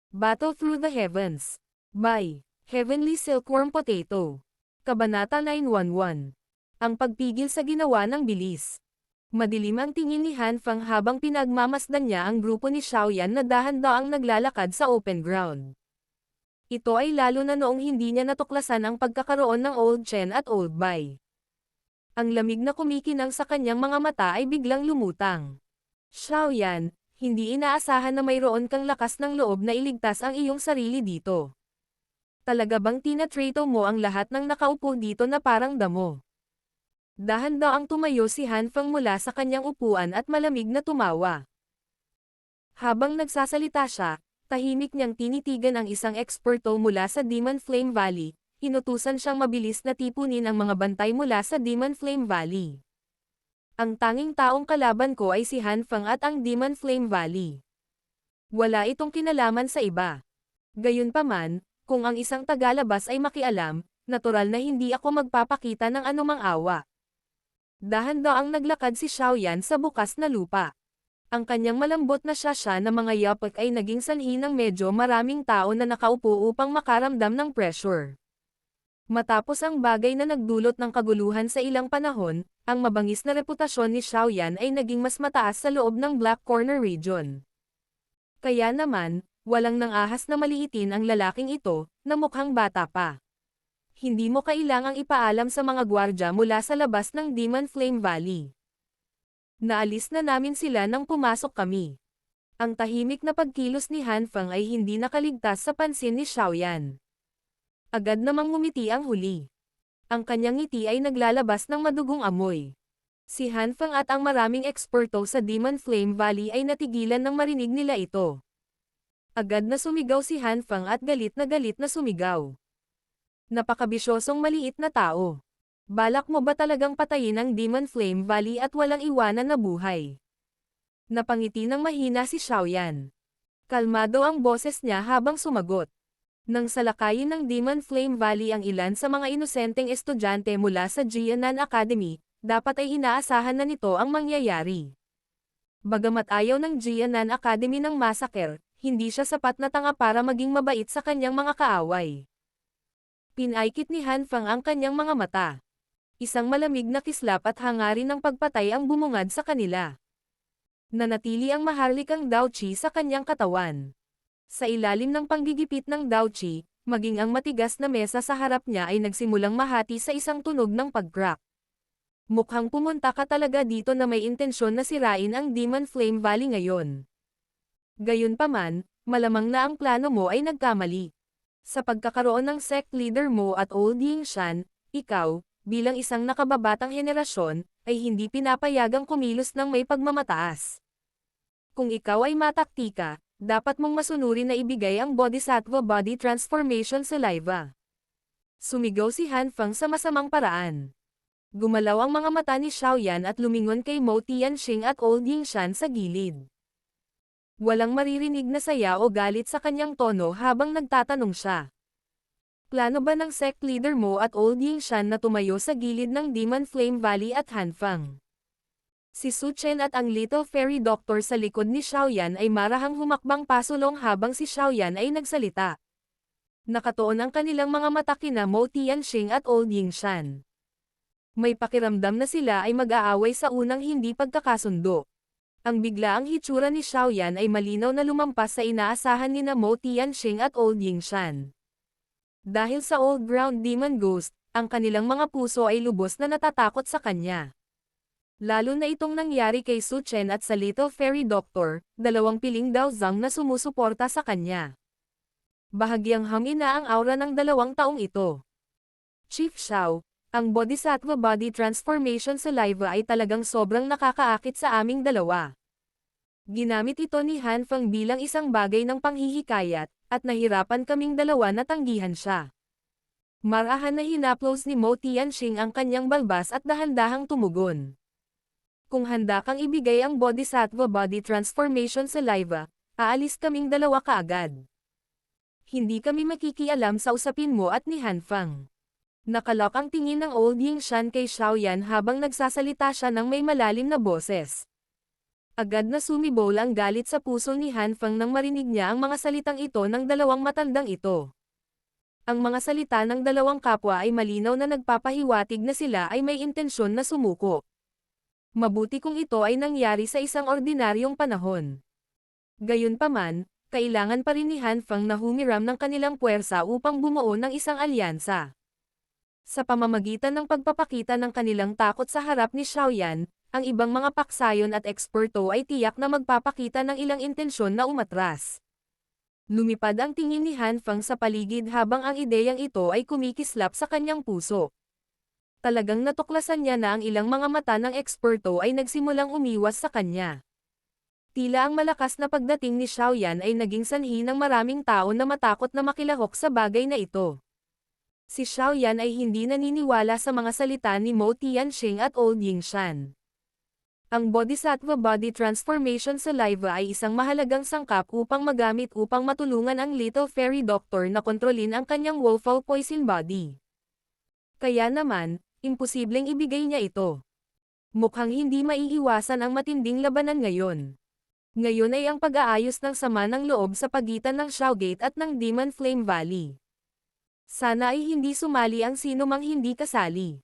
Battle Through the Heavens. By Heavenly Silkworm Potato. Kabanata 911. Ang pagpigil sa ginawa ng bilis. Madilim ang tingin ni Han Fang habang pinagmamasdan niya ang grupo ni Xiaoyan na dahan-daang naglalakad sa open ground. Ito ay lalo na noong hindi niya natuklasan ang pagkakaroon ng Old Chen at Old Bai. Ang lamig na kumikinang sa kanyang mga mata ay biglang lumutang. Xiaoyan, hindi inaasahan na mayroon kang lakas ng loob na iligtas ang iyong sarili dito. Talaga bang tinatrato mo ang lahat ng nakaupo dito na parang damo? Dahan-daang tumayo si Han Fang mula sa kanyang upuan at malamig na tumawa. Habang nagsasalita siya, tahimik niyang tinitigan ang isang eksperto mula sa Demon Flame Valley, inutusan siyang mabilis na tipunin ang mga bantay mula sa Demon Flame Valley. Ang tanging taong kalaban ko ay si Han Fang at ang Demon Flame Valley. Wala itong kinalaman sa iba. Gayunpaman, kung ang isang tagalabas ay makialam, natural na hindi ako magpapakita ng anumang awa. Dahan-daang naglakad si Xiaoyan sa bukas na lupa. Ang kanyang malambot na sasya na mga yapak ay naging sanhi ng medyo maraming tao na nakaupo upang makaramdam ng pressure. Matapos ang bagay na nagdulot ng kaguluhan sa ilang panahon, ang mabangis na reputasyon ni Xiaoyan ay naging mas mataas sa loob ng Black Corner region. Kaya naman, walang nang-ahas na maliitin ang lalaking ito, na mukhang bata pa. Hindi mo kailangang ipaalam sa mga gwardya mula sa labas ng Demon Flame Valley. Naalis na namin sila nang pumasok kami. Ang tahimik na pagkilos ni Han Fang ay hindi nakaligtas sa pansin ni Xiaoyan. Agad namang ngumiti ang huli. Ang kanyang ngiti ay naglalabas ng madugong amoy. Si Han Fang at ang maraming eksperto sa Demon Flame Valley ay natigilan nang marinig nila ito. Agad na sumigaw si Han Fang at galit na sumigaw. Napakabisyosong maliit na tao. Balak mo ba talagang patayin ang Demon Flame Valley at walang iwanan na buhay? Napangiti ng mahina si Xiaoyan. Kalmado ang boses niya habang sumagot. Nang salakayin ng Demon Flame Valley ang ilan sa mga inosenteng estudyante mula sa Jianan Academy, dapat ay inaasahan na nito ang mangyayari. Bagamat ayaw ng Jianan Academy ng massacre, hindi siya sapat na tanga para maging mabait sa kanyang mga kaaway. Pinaikit ni Han Fang ang kanyang mga mata. Isang malamig na kislap at hangarin ng pagpatay ang bumungad sa kanila. Nanatili ang maharlikang Dao Qi sa kanyang katawan. Sa ilalim ng panggigipit ng Dao Qi, maging ang matigas na mesa sa harap niya ay nagsimulang mahati sa isang tunog ng pag-crack. Mukhang pumunta ka talaga dito na may intensyon na sirain ang Demon Flame Valley ngayon. Gayunpaman, malamang na ang plano mo ay nagkamali. Sa pagkakaroon ng sect leader mo at Old Ying Shan, ikaw, bilang isang nakababatang henerasyon, ay hindi pinapayagang kumilos ng may pagmamataas. Kung ikaw ay mataktika, dapat mong masunurin na ibigay ang Bodhisattva Body Transformation Saliva. Sumigaw si Han Fang sa masamang paraan. Gumalaw ang mga mata ni Xiaoyan at lumingon kay Mo Tianxing at Old Ying Shan sa gilid. Walang maririnig na saya o galit sa kanyang tono habang nagtatanong siya. Plano ba ng sect leader mo at Old Ying Shan na tumayo sa gilid ng Demon Flame Valley at Han Fang? Si Su Chen at ang Little Fairy Doctor sa likod ni Xiaoyan ay marahang humakbang pasulong habang si Xiaoyan ay nagsalita. Nakatuon ang kanilang mga mata kina Mo Tianxing at Old Ying Shan. May pakiramdam na sila ay mag-aaway sa unang hindi pagkakasundo. Ang biglaang hitsura ni Xiaoyan ay malinaw na lumampas sa inaasahan ni Mo Tianxing at Old Ying Shan. Dahil sa Old Ground Demon Ghost, ang kanilang mga puso ay lubos na natatakot sa kanya. Lalo na itong nangyari kay Su Chen at sa Little Fairy Doctor, dalawang piling Dao Zhang na sumusuporta sa kanya. Bahagyang hamina ang aura ng dalawang taong ito. Chief Xiao, ang Bodhisattva Body Transformation Saliva ay talagang sobrang nakakaakit sa aming dalawa. Ginamit ito ni Han Fang bilang isang bagay ng panghihikayat, at nahirapan kaming dalawa na tanggihan siya. Marahan na hinaplos ni Mo Tianxing ang kanyang balbas at dahan-dahang tumugon. Kung handa kang ibigay ang Bodhisattva Body Transformation Saliva, aalis kaming dalawa kaagad. Hindi kami makikialam sa usapin mo at ni Han Fang. Nakalok ang tingin ng Old Ying Shan kay Xiaoyan habang nagsasalita siya ng may malalim na boses. Agad na sumibol ang galit sa puso ni Han Fang nang marinig niya ang mga salitang ito ng dalawang matandang ito. Ang mga salita ng dalawang kapwa ay malinaw na nagpapahiwatig na sila ay may intensyon na sumuko. Mabuti kung ito ay nangyari sa isang ordinaryong panahon. Gayunpaman, kailangan pa rin ni Han Fang na humiram ng kanilang puwersa upang bumuo ng isang alyansa. Sa pamamagitan ng pagpapakita ng kanilang takot sa harap ni Xiaoyan, ang ibang mga paksayon at eksperto ay tiyak na magpapakita ng ilang intensyon na umatras. Lumipad ang tingin ni Han Fang sa paligid habang ang ideyang ito ay kumikislap sa kanyang puso. Talagang natuklasan niya na ang ilang mga mata ng eksperto ay nagsimulang umiwas sa kanya. Tila ang malakas na pagdating ni Xiaoyan ay naging sanhi ng maraming tao na matakot na makilahok sa bagay na ito. Si Xiaoyan ay hindi naniniwala sa mga salita ni Mo Tianxing at Old Yingshan. Ang Bodhisattva Body Transformation Saliva ay isang mahalagang sangkap upang magamit upang matulungan ang Little Fairy Doctor na kontrolin ang kanyang Wolfall Poison Body. Kaya naman, imposibleng ibigay niya ito. Mukhang hindi maiiwasan ang matinding labanan ngayon. Ngayon ay ang pag-aayos ng sama ng loob sa pagitan ng Xiaogate at ng Demon Flame Valley. Sana ay hindi sumali ang sinumang hindi kasali.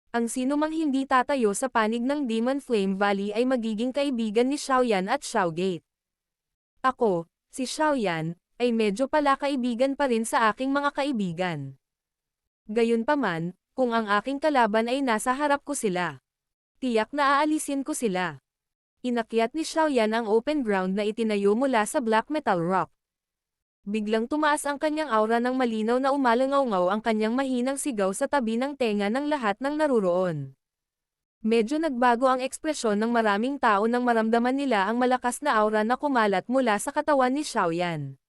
Ang sinumang hindi tatayo sa panig ng Demon Flame Valley ay magiging kaibigan ni Xiaoyan at Xiaogate. Ako, si Xiaoyan, ay medyo pala kaibigan pa rin sa aking mga kaibigan. Gayunpaman, kung ang aking kalaban ay nasa harap ko sila, tiyak na aalisin ko sila. Inakyat ni Xiaoyan ang open ground na itinayo mula sa black metal rock. Biglang tumaas ang kanyang aura ng malinaw na umalangaw-ngaw ang kanyang mahinang sigaw sa tabi ng tenga ng lahat ng naruroon. Medyo nagbago ang ekspresyon ng maraming tao nang maramdaman nila ang malakas na aura na kumalat mula sa katawan ni Xiaoyan.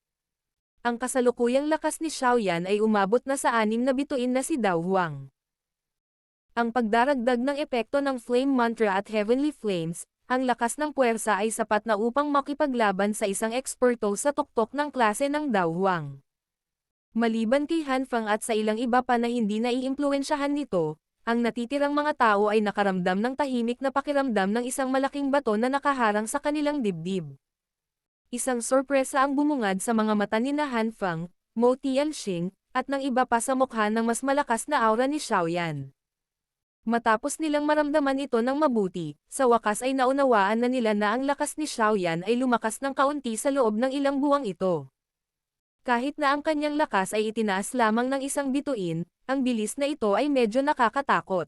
Ang kasalukuyang lakas ni Xiaoyan ay umabot na sa 6 na bituin na si Dao Huang. Ang pagdaragdag ng epekto ng Flame Mantra at Heavenly Flames, ang lakas ng puwersa ay sapat na upang makipaglaban sa isang eksperto sa tuktok ng klase ng Dao Huang. Maliban kay Han Fang at sa ilang iba pa na hindi naiimpluwensyahan nito, ang natitirang mga tao ay nakaramdam ng tahimik na pakiramdam ng isang malaking bato na nakaharang sa kanilang dibdib. Isang sorpresa ang bumungad sa mga mata ni Han Fang, Mo Tianxing, at ng iba pa sa mukha ng mas malakas na aura ni Xiaoyan. Matapos nilang maramdaman ito ng mabuti, sa wakas ay naunawaan na nila na ang lakas ni Xiaoyan ay lumakas ng kaunti sa loob ng ilang buwang ito. Kahit na ang kanyang lakas ay itinaas lamang ng isang bituin, ang bilis na ito ay medyo nakakatakot.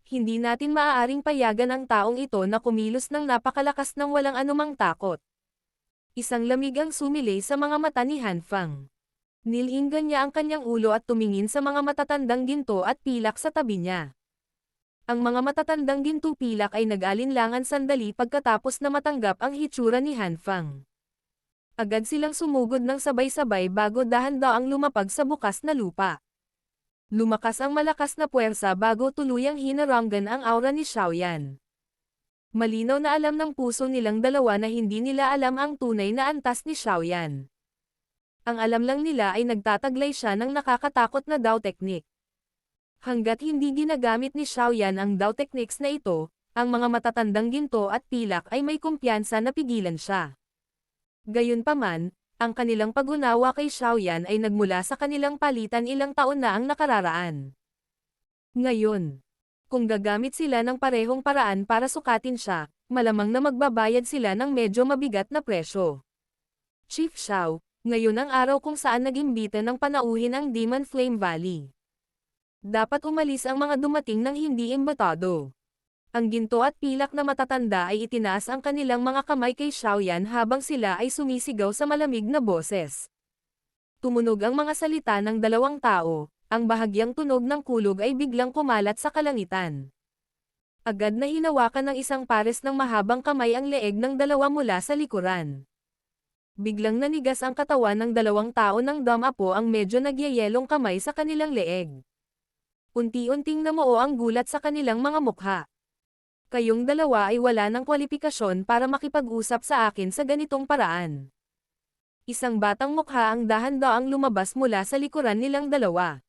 Hindi natin maaaring payagan ang taong ito na kumilos ng napakalakas ng walang anumang takot. Isang lamig ang sumilay sa mga mata ni Han Fang. Nilinggan niya ang kanyang ulo at tumingin sa mga matatandang ginto at pilak sa tabi niya. Ang mga matatandang ginto pilak ay nag-alinlangan sandali pagkatapos na matanggap ang hitsura ni Han Fang. Agad silang sumugod ng sabay-sabay bago dahan-daang lumapag sa bukas na lupa. Lumakas ang malakas na puwersa bago tuluyang hinaranggan ang aura ni Xiaoyan. Malinaw na alam ng puso nilang dalawa na hindi nila alam ang tunay na antas ni Xiaoyan. Ang alam lang nila ay nagtataglay siya ng nakakatakot na Dao Technique. Hanggat hindi ginagamit ni Xiaoyan ang Dao Techniques na ito, ang mga matatandang ginto at pilak ay may kumpiyansa na pigilan siya. Gayunpaman, ang kanilang pag-unawa kay Xiaoyan ay nagmula sa kanilang palitan ilang taon na ang nakararaan. Ngayon, kung gagamit sila ng parehong paraan para sukatin siya, malamang na magbabayad sila ng medyo mabigat na presyo. Chief Xiao, ngayon ang araw kung saan naging bita ng panauhin ang Demon Flame Valley. Dapat umalis ang mga dumating ng hindi imbitado. Ang ginto at pilak na matatanda ay itinaas ang kanilang mga kamay kay Xiaoyan habang sila ay sumisigaw sa malamig na boses. Tumunog ang mga salita ng dalawang tao, ang bahagyang tunog ng kulog ay biglang kumalat sa kalangitan. Agad na hinawakan ng isang pares ng mahabang kamay ang leeg ng dalawa mula sa likuran. Biglang nanigas ang katawan ng dalawang tao ng damapo ang medyo nagyayelong kamay sa kanilang leeg. Unti-unting namuo ang gulat sa kanilang mga mukha. Kayong dalawa ay wala ng kwalifikasyon para makipag-usap sa akin sa ganitong paraan. Isang batang mukha ang dahan-daang lumabas mula sa likuran nilang dalawa.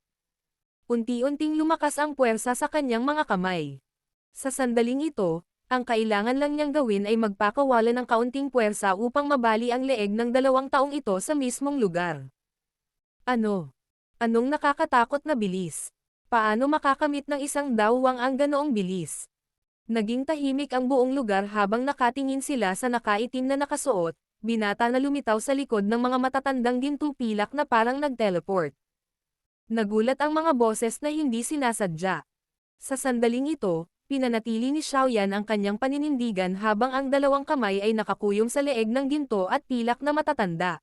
Unti-unting lumakas ang puwersa sa kanyang mga kamay. Sa sandaling ito, Ang kailangan lang niyang gawin ay magpakawala ng kaunting puwersa upang mabali ang leeg ng 2 taong ito sa mismong lugar. Ano? Anong nakakatakot na bilis? Paano makakamit ng isang dawwang ang ganoong bilis? Naging tahimik ang buong lugar habang nakatingin sila sa nakaitim na nakasuot, binata na lumitaw sa likod ng mga matatandang ginto-pilak na parang nag-teleport. Nagulat ang mga boses na hindi sinasadya. Sa sandaling ito, pinanatili ni Xiaoyan ang kanyang paninindigan habang ang 2 kamay ay nakakuyong sa leeg ng ginto at pilak na matatanda.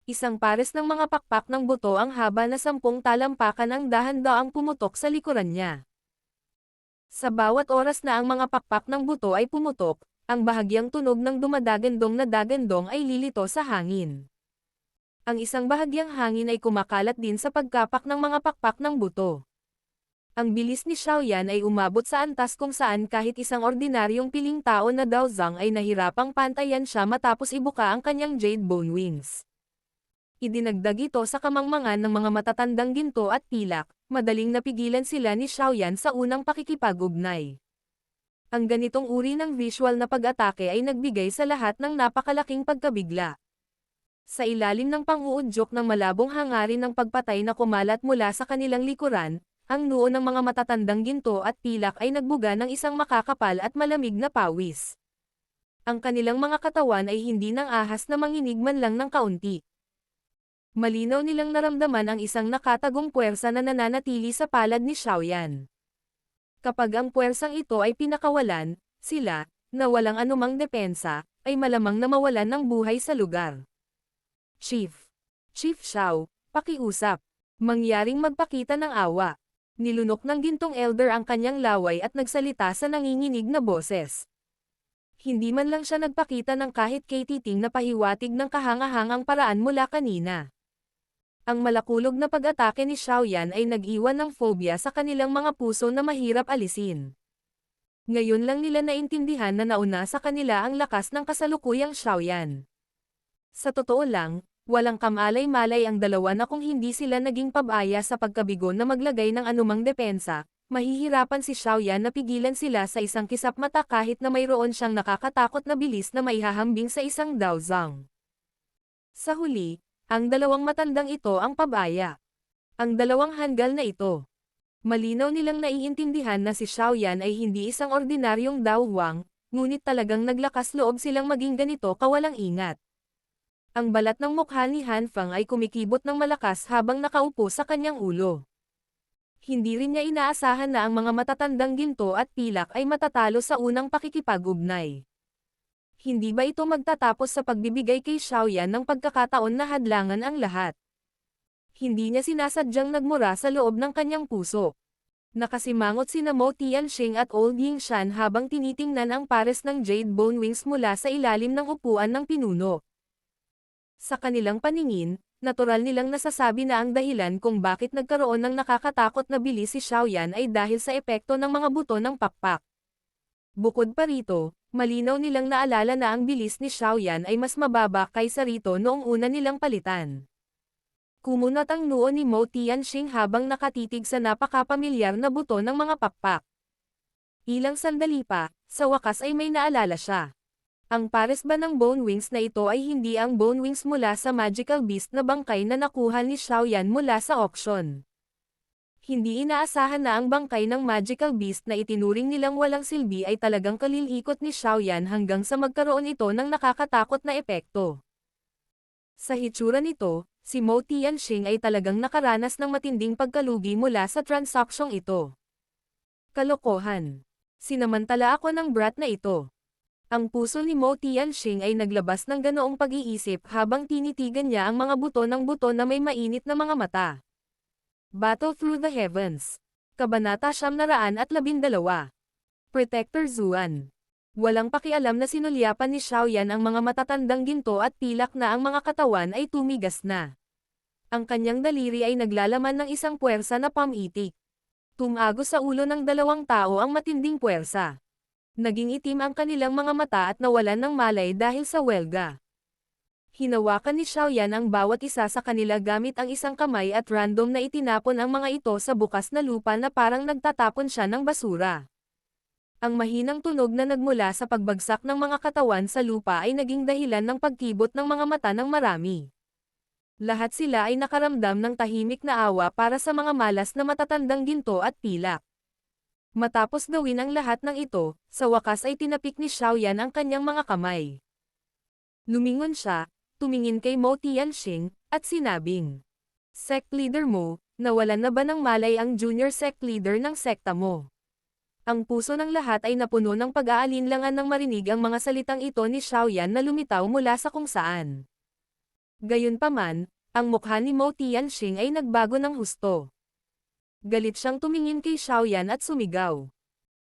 Isang pares ng mga pakpak ng buto ang haba na 10 talampakan ang dahan-daang pumutok sa likuran niya. Sa bawat oras na ang mga pakpak ng buto ay pumutok, ang bahagyang tunog ng dumadagandong na dagandong ay lilito sa hangin. Ang isang bahagyang hangin ay kumakalat din sa pagkapak ng mga pakpak ng buto. Ang bilis ni Xiaoyan ay umabot sa antas kung saan kahit isang ordinaryong piling tao na Daozang ay nahirapang pantayan siya matapos ibuka ang kanyang jade bone wings. Idinagdag ito sa kamangmangan ng mga matatandang ginto at pilak, madaling napigilan sila ni Xiaoyan sa unang pakikipag-ugnay. Ang ganitong uri ng visual na pag-atake ay nagbigay sa lahat ng napakalaking pagkabigla. Sa ilalim ng pang-uudyok ng malabong hangarin ng pagpatay na kumalat mula sa kanilang likuran, ang noo ng mga matatandang ginto at pilak ay nagbuga ng isang makakapal at malamig na pawis. Ang kanilang mga katawan ay hindi nang ahas na manginig man lang ng kaunti. Malinaw nilang naramdaman ang isang nakatagong puwersa na nananatili sa palad ni Xiaoyan. Kapag ang puwersang ito ay pinakawalan, sila, na walang anumang depensa, ay malamang na mawalan ng buhay sa lugar. Chief Xiao, pakiusap. Mangyaring magpakita ng awa. Nilunok ng gintong elder ang kanyang laway at nagsalita sa nanginginig na boses. Hindi man lang siya nagpakita ng kahit katiting na pahiwatig ng kahangahangang paraan mula kanina. Ang malakulog na pag-atake ni Xiaoyan ay nag-iwan ng phobia sa kanilang mga puso na mahirap alisin. Ngayon lang nila naintindihan na nauna sa kanila ang lakas ng kasalukuyang Xiaoyan. Sa totoo lang, walang kamalay-malay ang dalawa na kung hindi sila naging pabaya sa pagkabigo na maglagay ng anumang depensa, mahihirapan si Xiaoyan na pigilan sila sa isang kisap mata kahit na mayroon siyang nakakatakot na bilis na maihahambing sa isang Daozang. Sa huli, ang 2 matandang ito ang pabaya. Ang 2 hanggal na ito. Malinaw nilang naiintindihan na si Xiaoyan ay hindi isang ordinaryong Daohuang, ngunit talagang naglakas loob silang maging ganito kawalang ingat. Ang balat ng mukha ni Han Fang ay kumikibot ng malakas habang nakaupo sa kanyang ulo. Hindi rin niya inaasahan na ang mga matatandang ginto at pilak ay matatalo sa unang pakikipag-ugnay. Hindi ba ito magtatapos sa pagbibigay kay Xiaoyan ng pagkakataon na hadlangan ang lahat? Hindi niya sinasadyang nagmura sa loob ng kanyang puso. Nakasimangot sina Mo Tianxing at Old Yingshan habang tinitingnan ang pares ng jade bone wings mula sa ilalim ng upuan ng pinuno. Sa kanilang paningin, natural nilang nasasabi na ang dahilan kung bakit nagkaroon ng nakakatakot na bilis si Xiaoyan ay dahil sa epekto ng mga buto ng pakpak. Bukod pa rito, malinaw nilang naalala na ang bilis ni Xiaoyan ay mas mababa kaysa rito noong una nilang palitan. Kumunot ang noo ni Mo Tianxing habang nakatitig sa napakapamilyar na buto ng mga pakpak. Ilang sandali pa, sa wakas ay may naalala siya. Ang pares ba ng bone wings na ito ay hindi ang bone wings mula sa magical beast na bangkay na nakuha ni Xiaoyan mula sa auction. Hindi inaasahan na ang bangkay ng magical beast na itinuring nilang walang silbi ay talagang kalilikot ni Xiaoyan hanggang sa magkaroon ito ng nakakatakot na epekto. Sa hitsura nito, si Mo Tianxing ay talagang nakaranas ng matinding pagkalugi mula sa transaksyong ito. Kalokohan. Sinamantala ako ng brat na ito. Ang puso ni Mo Tianxing ay naglabas ng ganoong pag-iisip habang tinitigan niya ang mga buto ng buto na may mainit na mga mata. Battle Through the Heavens. Kabanata 912. Protector Zuan. Walang pakialam na sinulyapan ni Xiaoyan ang mga matatandang ginto at pilak na ang mga katawan ay tumigas na. Ang kanyang daliri ay naglalaman ng isang puwersa na pamitik. Tumagos sa ulo ng 2 tao ang matinding puwersa. Naging itim ang kanilang mga mata at nawalan ng malay dahil sa welga. Hinawakan ni Xiaoyan ang bawat isa sa kanila gamit ang isang kamay at random na itinapon ang mga ito sa bukas na lupa na parang nagtatapon siya ng basura. Ang mahinang tunog na nagmula sa pagbagsak ng mga katawan sa lupa ay naging dahilan ng pagkibot ng mga mata ng marami. Lahat sila ay nakaramdam ng tahimik na awa para sa mga malas na matatandang ginto at pilak. Matapos gawin ang lahat ng ito, sa wakas ay tinapik ni Xiaoyan ang kanyang mga kamay. Lumingon siya, tumingin kay Mo Tianxing, at sinabing, "Sect leader mo, nawalan na ba ng malay ang junior sect leader ng sekta mo?" Ang puso ng lahat ay napuno ng pag-aalinlangan nang marinig ang mga salitang ito ni Xiaoyan na lumitaw mula sa kung saan. Gayunpaman, ang mukha ni Mo Tianxing ay nagbago ng husto. Galit siyang tumingin kay Xiaoyan at sumigaw.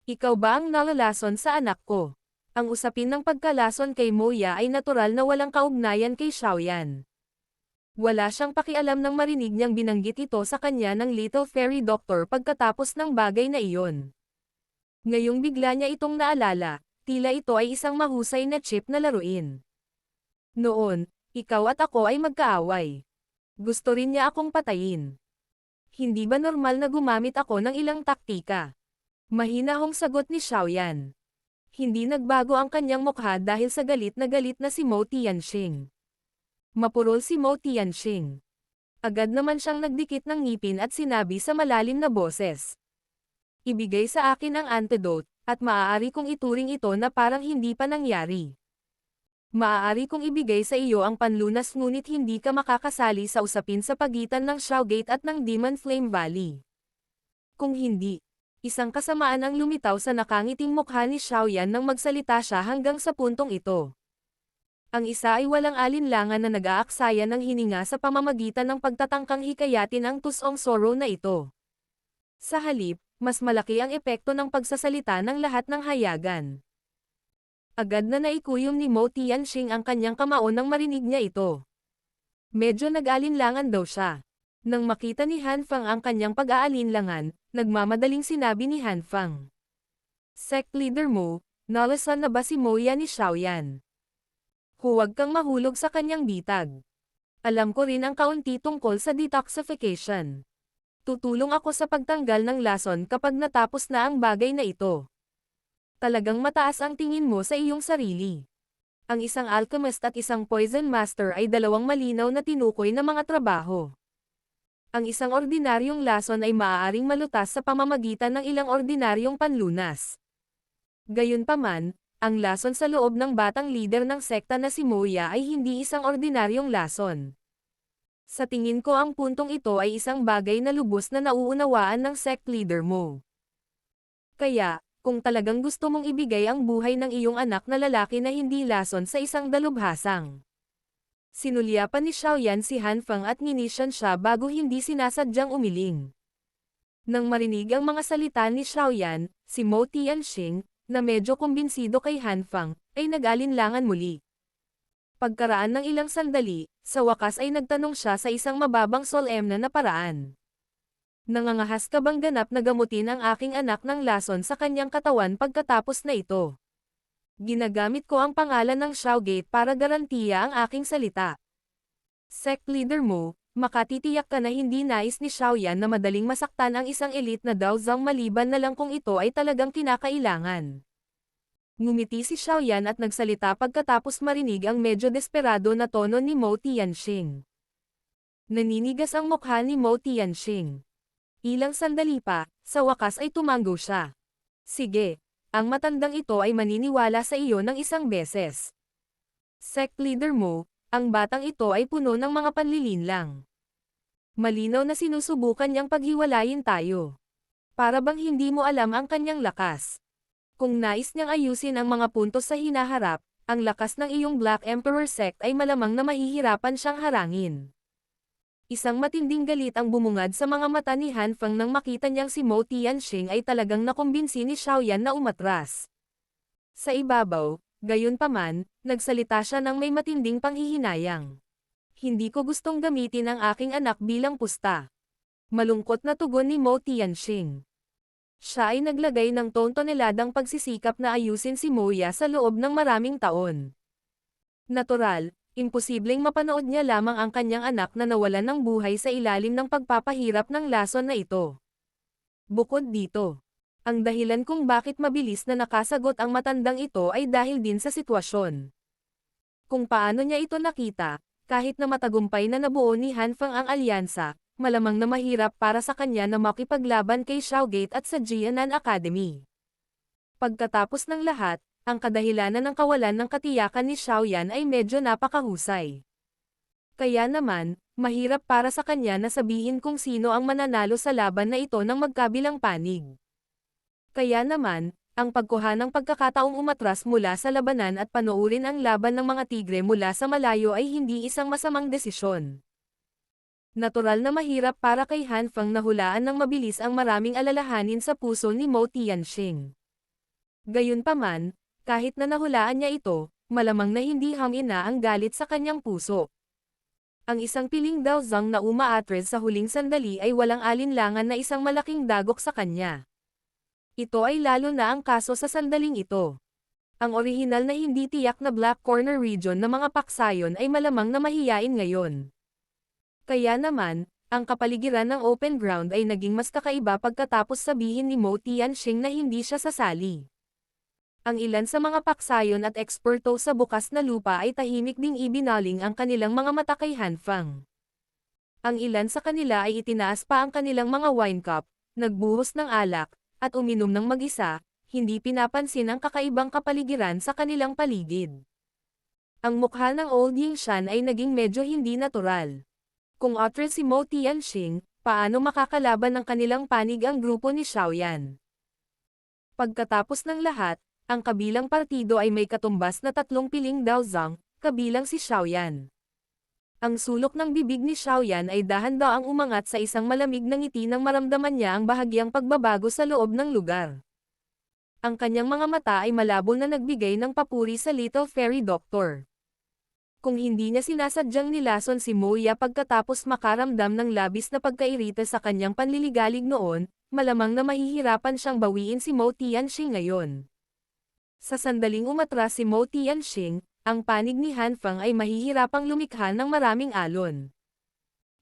"Ikaw ba ang nalalason sa anak ko?" Ang usapin ng pagkalason kay Moya ay natural na walang kaugnayan kay Xiaoyan. Wala siyang pakialam nang marinig niyang binanggit ito sa kanya ng Little Fairy Doctor pagkatapos ng bagay na iyon. Ngayong bigla niya itong naalala, tila ito ay isang mahusay na chip na laruin. "Noon, ikaw at ako ay magkaaway. Gusto rin niya akong patayin. Hindi ba normal na gumamit ako ng ilang taktika?" Mahinahong sagot ni Xiaoyan. Hindi nagbago ang kanyang mukha dahil sa galit na si Mo Tianxing. Mapurol si Mo Tianxing. Agad naman siyang nagdikit ng ngipin at sinabi sa malalim na boses, "Ibigay sa akin ang antidote, at maaari kong ituring ito na parang hindi pa nangyari. Maaari kong ibigay sa iyo ang panlunas ngunit hindi ka makakasali sa usapin sa pagitan ng Xiaogate at ng Demon Flame Valley. Kung hindi." Isang kasamaan ang lumitaw sa nakangiting mukha ni Xiaoyan nang magsalita siya hanggang sa puntong ito. Ang isa ay walang alinlangan na nag-aaksaya ng hininga sa pamamagitan ng pagtatangkang hikayatin ang Tusong Sorrow na ito. Sa halip, mas malaki ang epekto ng pagsasalita ng lahat ng hayagan. Agad na naikuyom ni Mo Tianxing ang kanyang kamao nang marinig niya ito. Medyo nag-alinlangan daw siya. Nang makita ni Han Fang ang kanyang pag-aalinlangan, nagmamadaling sinabi ni Han Fang, "Sect leader mo, nalasan na ba si Moya ni Xiaoyan? Huwag kang mahulog sa kanyang bitag. Alam ko rin ang kaunti tungkol sa detoxification. Tutulong ako sa pagtanggal ng lason kapag natapos na ang bagay na ito." Talagang mataas ang tingin mo sa iyong sarili. Ang isang alchemist at isang poison master ay dalawang malinaw na tinukoy na mga trabaho. Ang isang ordinaryong lason ay maaaring malutas sa pamamagitan ng ilang ordinaryong panlunas. Gayunpaman, ang lason sa loob ng batang lider ng sekta na si Moya ay hindi isang ordinaryong lason. Sa tingin ko ang puntong ito ay isang bagay na lubos na nauunawaan ng sect leader mo. Kaya, kung talagang gusto mong ibigay ang buhay ng iyong anak na lalaki na hindi lason sa isang dalubhasang. Sinulyapan ni Xiaoyan si Han Fang at nginisyan siya bago hindi sinasadyang umiling. Nang marinig ang mga salita ni Xiaoyan, si Mo Tianxing, na medyo kumbinsido kay Han Fang, ay nag-alinlangan muli. Pagkaraan ng ilang sandali, sa wakas ay nagtanong siya sa isang mababang solemna na paraan. "Nangangahas ka bang ganap na gamutin ang aking anak ng lason sa kanyang katawan pagkatapos na ito? Ginagamit ko ang pangalan ng Xiaogate para garantiya ang aking salita. Sect leader mo, makatitiyak ka na hindi nais ni Xiaoyan na madaling masaktan ang isang elite na Daozang maliban na lang kung ito ay talagang kinakailangan." Ngumiti si Xiaoyan at nagsalita pagkatapos marinig ang medyo desperado na tono ni Mo Tianxing. Naninigas ang mukha ni Mo Tianxing. Ilang sandali pa, sa wakas ay tumanggo siya. "Sige, ang matandang ito ay maniniwala sa iyo ng isang beses. Sect leader mo, ang batang ito ay puno ng mga panlilinlang. Malinaw na sinusubukan niyang paghiwalayin tayo. Para bang hindi mo alam ang kanyang lakas. Kung nais niyang ayusin ang mga puntos sa hinaharap, ang lakas ng iyong Black Emperor sect ay malamang na mahihirapan siyang harangin." Isang matinding galit ang bumungad sa mga mata ni Han Fang nang makita niyang si Mo Tianxing ay talagang nakumbinsi ni Xiaoyan na umatras. Sa ibabaw, gayunpaman, nagsalita siya ng may matinding panghihinayang. "Hindi ko gustong gamitin ang aking anak bilang pusta." Malungkot na tugon ni Mo Tianxing. Siya ay naglagay ng tontoneladang pagsisikap na ayusin si Moya sa loob ng maraming taon. Natural, imposibleng mapanood niya lamang ang kanyang anak na nawalan ng buhay sa ilalim ng pagpapahirap ng lason na ito. Bukod dito, Ang dahilan kung bakit mabilis na nakasagot ang matandang ito ay dahil din sa sitwasyon. Kung paano niya ito nakita, kahit na matagumpay na nabuo ni Hanfang ang alyansa, malamang na mahirap para sa kanya na makipaglaban kay Xiaogate at sa Jianan Academy. Pagkatapos ng lahat, ang kadahilanan ng kawalan ng katiyakan ni Xiaoyan ay medyo napakahusay. Kaya naman, mahirap para sa kanya na sabihin kung sino ang mananalo sa laban na ito ng magkabilang panig. Kaya naman, ang pagkuha ng pagkakataong umatras mula sa labanan at panoorin ang laban ng mga tigre mula sa malayo ay hindi isang masamang desisyon. Natural na mahirap para kay Hanfang na hulaan ng mabilis ang maraming alalahanin sa puso ni Mo Tianxing. Gayunpaman, kahit na nahulaan niya ito, malamang na hindi hamina ang galit sa kanyang puso. Ang isang piling Dao Zhang na umaatres sa huling sandali ay walang alinlangan na isang malaking dagok sa kanya. Ito ay lalo na ang kaso sa sandaling ito. Ang orihinal na hindi tiyak na Black Corner region na mga paksayon ay malamang na mahiyain ngayon. Kaya naman, ang kapaligiran ng open ground ay naging mas kakaiba pagkatapos sabihin ni Mo Tianxing na hindi siya sasali. Ang ilan sa mga paksayon at eksperto sa bukas na lupa ay tahimik ding ibinaling ang kanilang mga mata kay Hanfang. Ang ilan sa kanila ay itinaas pa ang kanilang mga wine cup, nagbuhos ng alak, at uminom ng mag-isa, hindi pinapansin ang kakaibang kapaligiran sa kanilang paligid. Ang mukha ng Old Yingshan ay naging medyo hindi natural. Kung actress si Mo Tianxing, paano makakalaban ng kanilang panig ang grupo ni Xiaoyan? Pagkatapos ng lahat, ang kabilang partido ay may katumbas na 3 piling Dao Zhang, kabilang si Xiaoyan. Ang sulok ng bibig ni Xiaoyan ay dahan-daang umangat sa isang malamig na ngiti nang maramdaman niya ang bahagyang pagbabago sa loob ng lugar. Ang kanyang mga mata ay malabo na nagbigay ng papuri sa Little Fairy Doctor. Kung hindi niya sinasadyang nilason si Moya pagkatapos makaramdam ng labis na pagkairita sa kanyang panliligalig noon, malamang na mahihirapan siyang bawiin si Mo Tianxing ngayon. Sa sandaling umatras si Mo Tianxing, ang panig ni Hanfang ay mahihirapang lumikha ng maraming alon.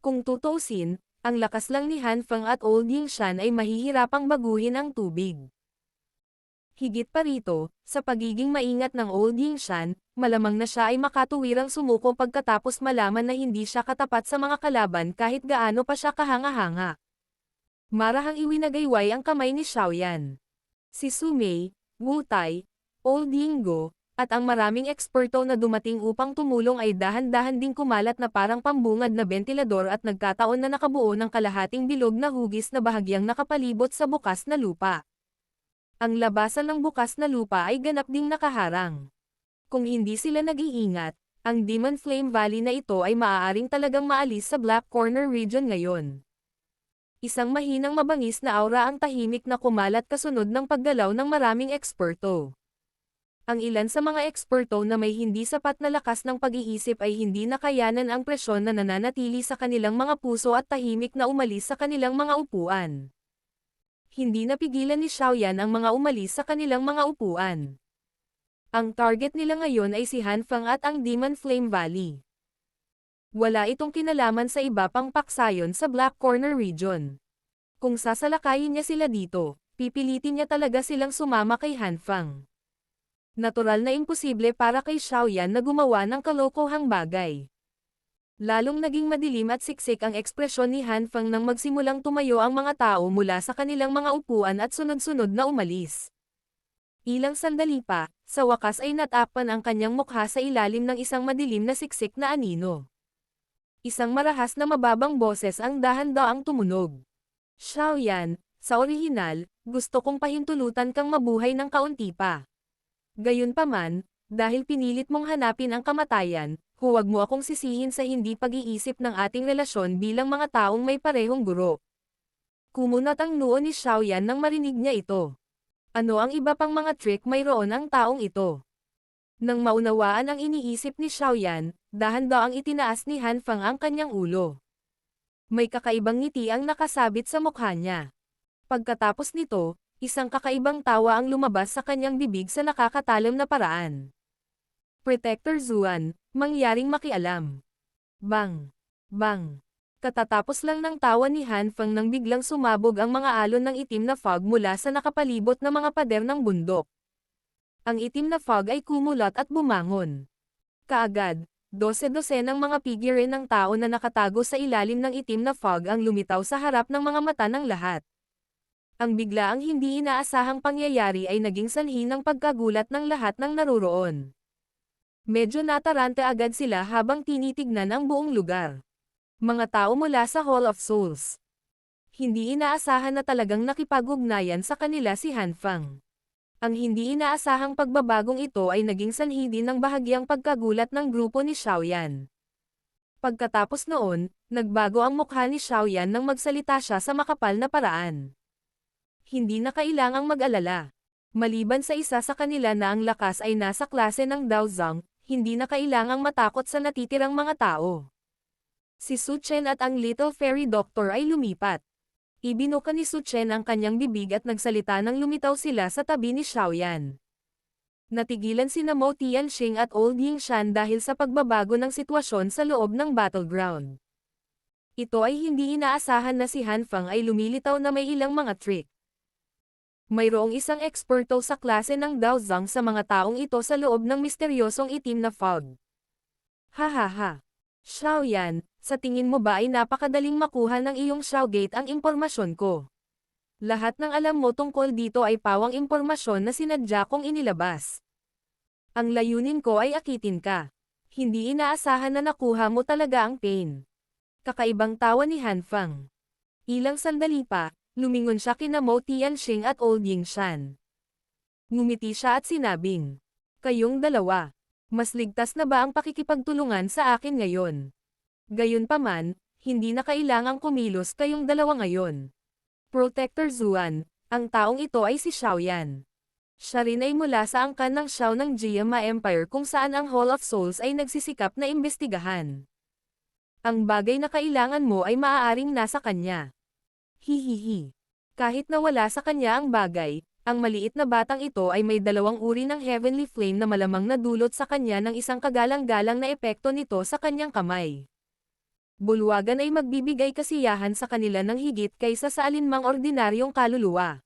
Kung tutuusin, ang lakas lang ni Hanfang at Old Yingshan ay mahihirapang baguhin ang tubig. Higit pa rito, sa pagiging maingat ng Old Yingshan, malamang na siya ay makatuwirang sumuko pagkatapos malaman na hindi siya katapat sa mga kalaban kahit gaano pa siya kahanga-hanga. Marahang iwinagayway ang kamay ni Xiaoyan. Si Su Mei, Wu Tai, Old Yinggo, at ang maraming eksperto na dumating upang tumulong ay dahan-dahan ding kumalat na parang pambungad na bentilador at nagkataon na nakabuo ng kalahating bilog na hugis na bahagyang nakapalibot sa bukas na lupa. Ang labasan ng bukas na lupa ay ganap ding nakaharang. Kung hindi sila nag-iingat, ang Demon Flame Valley na ito ay maaaring talagang maalis sa Black Corner region ngayon. Isang mahinang mabangis na aura ang tahimik na kumalat kasunod ng paggalaw ng maraming eksperto. Ang ilan sa mga eksperto na may hindi sapat na lakas ng pag-iisip ay hindi nakayanan ang presyon na nananatili sa kanilang mga puso at tahimik na umalis sa kanilang mga upuan. Hindi napigilan ni Xiaoyan ang mga umalis sa kanilang mga upuan. Ang target nila ngayon ay si Hanfang at ang Demon Flame Valley. Wala itong kinalaman sa iba pang paksayon sa Black Corner region. Kung sasalakayin niya sila dito, pipilitin niya talaga silang sumama kay Hanfang. Natural na imposible para kay Xiaoyan na gumawa ng kalokohang bagay. Lalong naging madilim at siksik ang ekspresyon ni Hanfang nang magsimulang tumayo ang mga tao mula sa kanilang mga upuan at sunod-sunod na umalis. Ilang sandali pa, sa wakas ay natakpan ang kanyang mukha sa ilalim ng isang madilim na siksik na anino. Isang marahas na mababang boses ang dahan-daang tumunog. Xiaoyan, sa orihinal, gusto kong pahintulutan kang mabuhay ng kaunti pa. Gayunpaman, dahil pinilit mong hanapin ang kamatayan, huwag mo akong sisihin sa hindi pag-iisip ng ating relasyon bilang mga taong may parehong guro. Kumunat ang noo ni Xiaoyan nang marinig niya ito. Ano ang iba pang mga trick mayroon ang taong ito? Nang maunawaan ang iniisip ni Xiaoyan, dahan-daang itinaas ni Hanfang ang kanyang ulo. May kakaibang ngiti ang nakasabit sa mukha niya. Pagkatapos nito, isang kakaibang tawa ang lumabas sa kanyang bibig sa nakakatalam na paraan. Protector Zuan, mangyaring makialam. Bang! Bang! Katatapos lang ng tawa ni Han Feng nang biglang sumabog ang mga alon ng itim na fog mula sa nakapalibot na mga pader ng bundok. Ang itim na fog ay kumulat at bumangon. Kaagad, dose-dosenang mga figure ng tao na nakatago sa ilalim ng itim na fog ang lumitaw sa harap ng mga mata ng lahat. Ang biglaang hindi inaasahang pangyayari ay naging sanhi ng pagkagulat ng lahat ng naruroon. Medyo natarante agad sila habang tinitignan ang buong lugar. Mga tao mula sa Hall of Souls. Hindi inaasahan na talagang nakipag-ugnayan sa kanila si Han Feng. Ang hindi inaasahang pagbabagong ito ay naging sanhi din ng bahagyang pagkagulat ng grupo ni Xiaoyan. Pagkatapos noon, nagbago ang mukha ni Xiaoyan nang magsalita siya sa makapal na paraan. Hindi na kailangang mag-alala. Maliban sa isa sa kanila na ang lakas ay nasa klase ng Daozang, hindi na kailangang matakot sa natitirang mga tao. Si Su Chen at ang Little Fairy Doctor ay lumipat. Ibinuka ni Su Chen ang kanyang bibig at nagsalita nang lumitaw sila sa tabi ni Xiaoyan. Natigilan sina Mo Tianxing at Old Yingshan dahil sa pagbabago ng sitwasyon sa loob ng battleground. Ito ay hindi inaasahan na si Han Feng ay lumilitaw na may ilang mga trick. Mayroong isang eksperto sa klase ng Daozang sa mga taong ito sa loob ng misteryosong itim na fog. Hahaha. Xiaoyan, sa tingin mo ba ay napakadaling makuha ng iyong Xiaogate ang impormasyon ko? Lahat ng alam mo tungkol dito ay pawang impormasyon na sinadya kong inilabas. Ang layunin ko ay akitin ka. Hindi inaasahan na nakuha mo talaga ang pain. Kakaibang tawa ni Han Feng. Ilang sandali pa, lumingon siya kina Mo Tianxing at Old Yingshan. Ngumiti siya at sinabing, "Kayong dalawa. Mas ligtas na ba ang pakikipagtulungan sa akin ngayon? Gayunpaman, hindi na kailangang kumilos kayong dalawa ngayon." Protector Zuan, ang taong ito ay si Xiaoyan. Siya rin ay mula sa angkan ng Xiao ng Jiama Empire kung saan ang Hall of Souls ay nagsisikap na imbestigahan. Ang bagay na kailangan mo ay maaaring nasa kanya. Hihihi. Kahit na wala sa kanya ang bagay, ang maliit na batang ito ay may dalawang uri ng heavenly flame na malamang nadulot sa kanya ng isang kagalang-galang na epekto nito sa kanyang kamay. Bulwagan ay magbibigay kasiyahan sa kanila ng higit kaysa sa alinmang ordinaryong kaluluwa.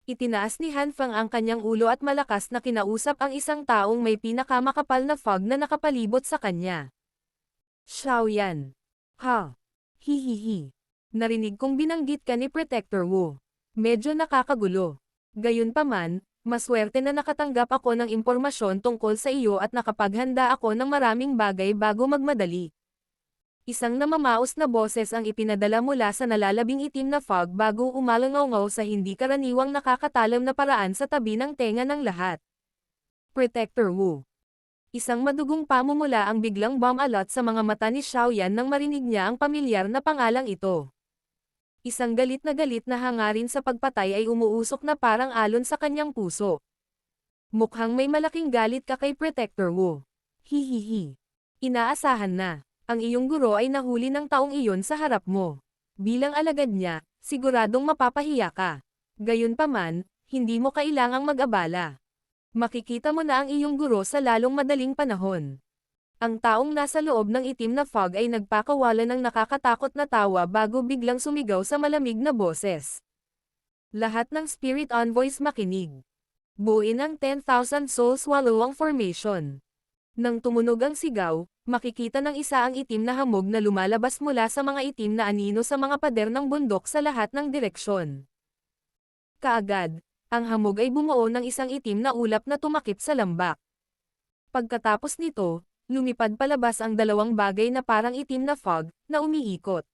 Itinaas ni Han Feng ang kanyang ulo at malakas na kinausap ang isang taong may pinakamakapal na fog na nakapalibot sa kanya. Xiaoyan. Ha. Hihihi. Narinig kong binanggit ka ni Protector Wu. Medyo nakakagulo. Gayunpaman, maswerte na nakatanggap ako ng impormasyon tungkol sa iyo at nakapaghanda ako ng maraming bagay bago magmadali. Isang namamaos na boses ang ipinadala mula sa nalalabing itim na fog bago umalangaw sa hindi karaniwang nakakatalam na paraan sa tabi ng tenga ng lahat. Protector Wu. Isang madugong pamumula ang biglang bumalot sa mga mata ni Xiaoyan nang marinig niya ang pamilyar na pangalang ito. Isang galit na hangarin sa pagpatay ay umuusok na parang alon sa kanyang puso. Mukhang may malaking galit ka kay Protector Wu. Hihihi. Inaasahan na. Ang iyong guro ay nahuli ng taong iyon sa harap mo. Bilang alagad niya, siguradong mapapahiya ka. Gayunpaman, hindi mo kailangang mag-abala. Makikita mo na ang iyong guro sa lalong madaling panahon. Ang taong nasa loob ng itim na fog ay nagpakawala ng nakakatakot na tawa bago biglang sumigaw sa malamig na boses. Lahat ng Spirit Envoys makinig. Buuin ang 10,000 Soul Swallow ang formation. Nang tumunog ang sigaw, makikita ng isa ang itim na hamog na lumalabas mula sa mga itim na anino sa mga pader ng bundok sa lahat ng direksyon. Kaagad, ang hamog ay bumuo ng isang itim na ulap na tumakip sa lambak. Pagkatapos nito, lumipad palabas ang dalawang bagay na parang itim na fog, na umiikot.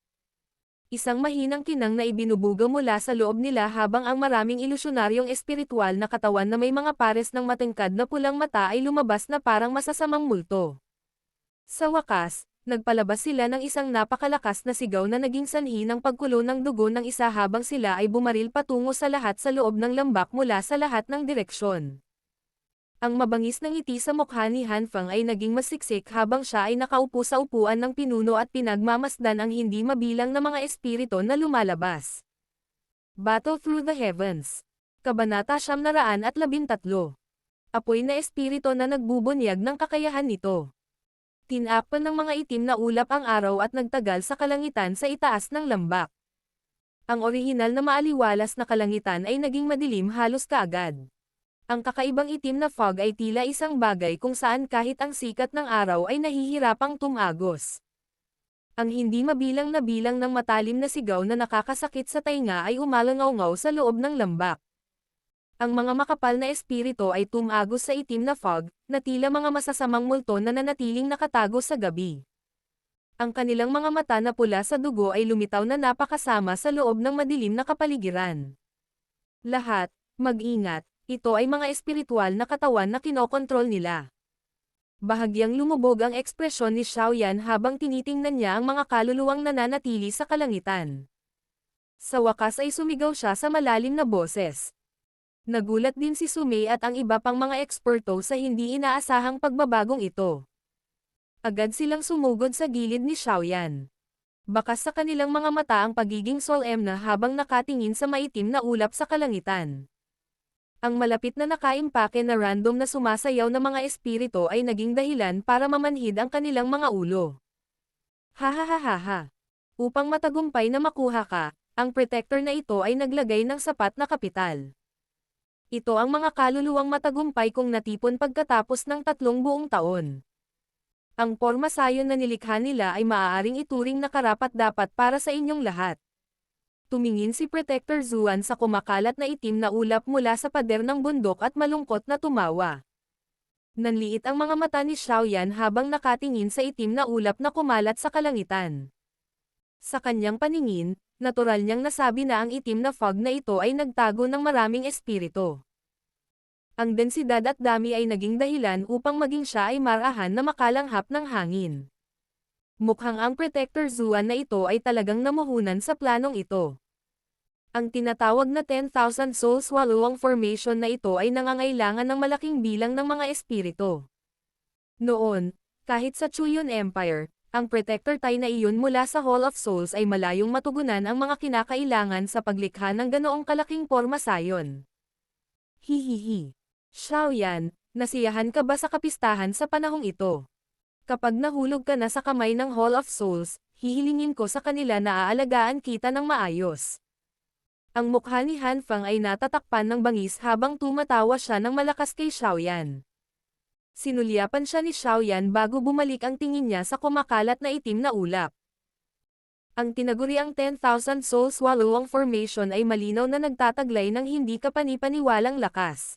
Isang mahinang kinang na ibinubuga mula sa loob nila habang ang maraming ilusyonaryong espiritual na katawan na may mga pares ng matingkad na pulang mata ay lumabas na parang masasamang multo. Sa wakas, nagpalabas sila ng isang napakalakas na sigaw na naging sanhi ng pagkulo ng dugo ng isa habang sila ay bumaril patungo sa lahat sa loob ng lambak mula sa lahat ng direksyon. Ang mabangis na ngiti sa mukha ni Han Feng ay naging masiksik habang siya ay nakaupo sa upuan ng pinuno at pinagmamasdan ang hindi mabilang na mga espiritu na lumalabas. Battle Through the Heavens. Kabanata 913. Apoy na espiritu na nagbubunyag ng kakayahan nito. Tinakpan ng mga itim na ulap ang araw at nagtagal sa kalangitan sa itaas ng lambak. Ang orihinal na maaliwalas na kalangitan ay naging madilim halos kaagad. Ang kakaibang itim na fog ay tila isang bagay kung saan kahit ang sikat ng araw ay nahihirapang tumagos. Ang hindi mabilang na bilang ng matalim na sigaw na nakakasakit sa tainga ay umalangaw-ngaw sa loob ng lambak. Ang mga makapal na espiritu ay tumagos sa itim na fog, na tila mga masasamang multo na nanatiling nakatago sa gabi. Ang kanilang mga mata na pula sa dugo ay lumitaw na napakasama sa loob ng madilim na kapaligiran. Lahat, mag-ingat, ito ay mga espiritual na katawan na kinokontrol nila. Bahagyang lumubog ang ekspresyon ni Xiaoyan habang tinitingnan niya ang mga kaluluwang nananatili sa kalangitan. Sa wakas ay sumigaw siya sa malalim na boses. Nagulat din si Sumei at ang iba pang mga eksperto sa hindi inaasahang pagbabagong ito. Agad silang sumugod sa gilid ni Xiaoyan. Bakas sa kanilang mga mata ang pagiging solemn na habang nakatingin sa maitim na ulap sa kalangitan. Ang malapit na nakaimpake na random na sumasayaw na mga espiritu ay naging dahilan para mamanhid ang kanilang mga ulo. Hahaha. Upang matagumpay na makuha ka, ang protector na ito ay naglagay ng sapat na kapital. Ito ang mga kaluluwang matagumpay kung natipon pagkatapos ng 3 buong taon. Ang pormasayon na nilikha nila ay maaaring ituring na karapat-dapat para sa inyong lahat. Tumingin si Protector Zuan sa kumakalat na itim na ulap mula sa pader ng bundok at malungkot na tumawa. Nanliit ang mga mata ni Xiaoyan habang nakatingin sa itim na ulap na kumalat sa kalangitan. Sa kanyang paningin, natural niyang nasabi na ang itim na fog na ito ay nagtago ng maraming espiritu. Ang densidad at dami ay naging dahilan upang maging siya ay marahan na makalanghap ng hangin. Mukhang ang Protector Zuan na ito ay talagang namuhunan sa planong ito. Ang tinatawag na 10,000 Soul Swallowing Formation na ito ay nangangailangan ng malaking bilang ng mga espiritu. Noon, kahit sa Chuyon Empire, ang Protector Tai na iyon mula sa Hall of Souls ay malayong matugunan ang mga kinakailangan sa paglikha ng ganoong kalaking pormasayon. Hihihi. Xiaoyan, nasiyahan ka ba sa kapistahan sa panahong ito? Kapag nahulog ka na sa kamay ng Hall of Souls, hihilingin ko sa kanila na aalagaan kita ng maayos. Ang mukha ni Han Fang ay natatakpan ng bangis habang tumatawa siya ng malakas kay Xiaoyan. Sinulyapan siya ni Xiaoyan bago bumalik ang tingin niya sa kumakalat na itim na ulap. Ang tinaguriang 10,000 Soul Swallowing Formation ay malinaw na nagtataglay ng hindi kapanipaniwalang lakas.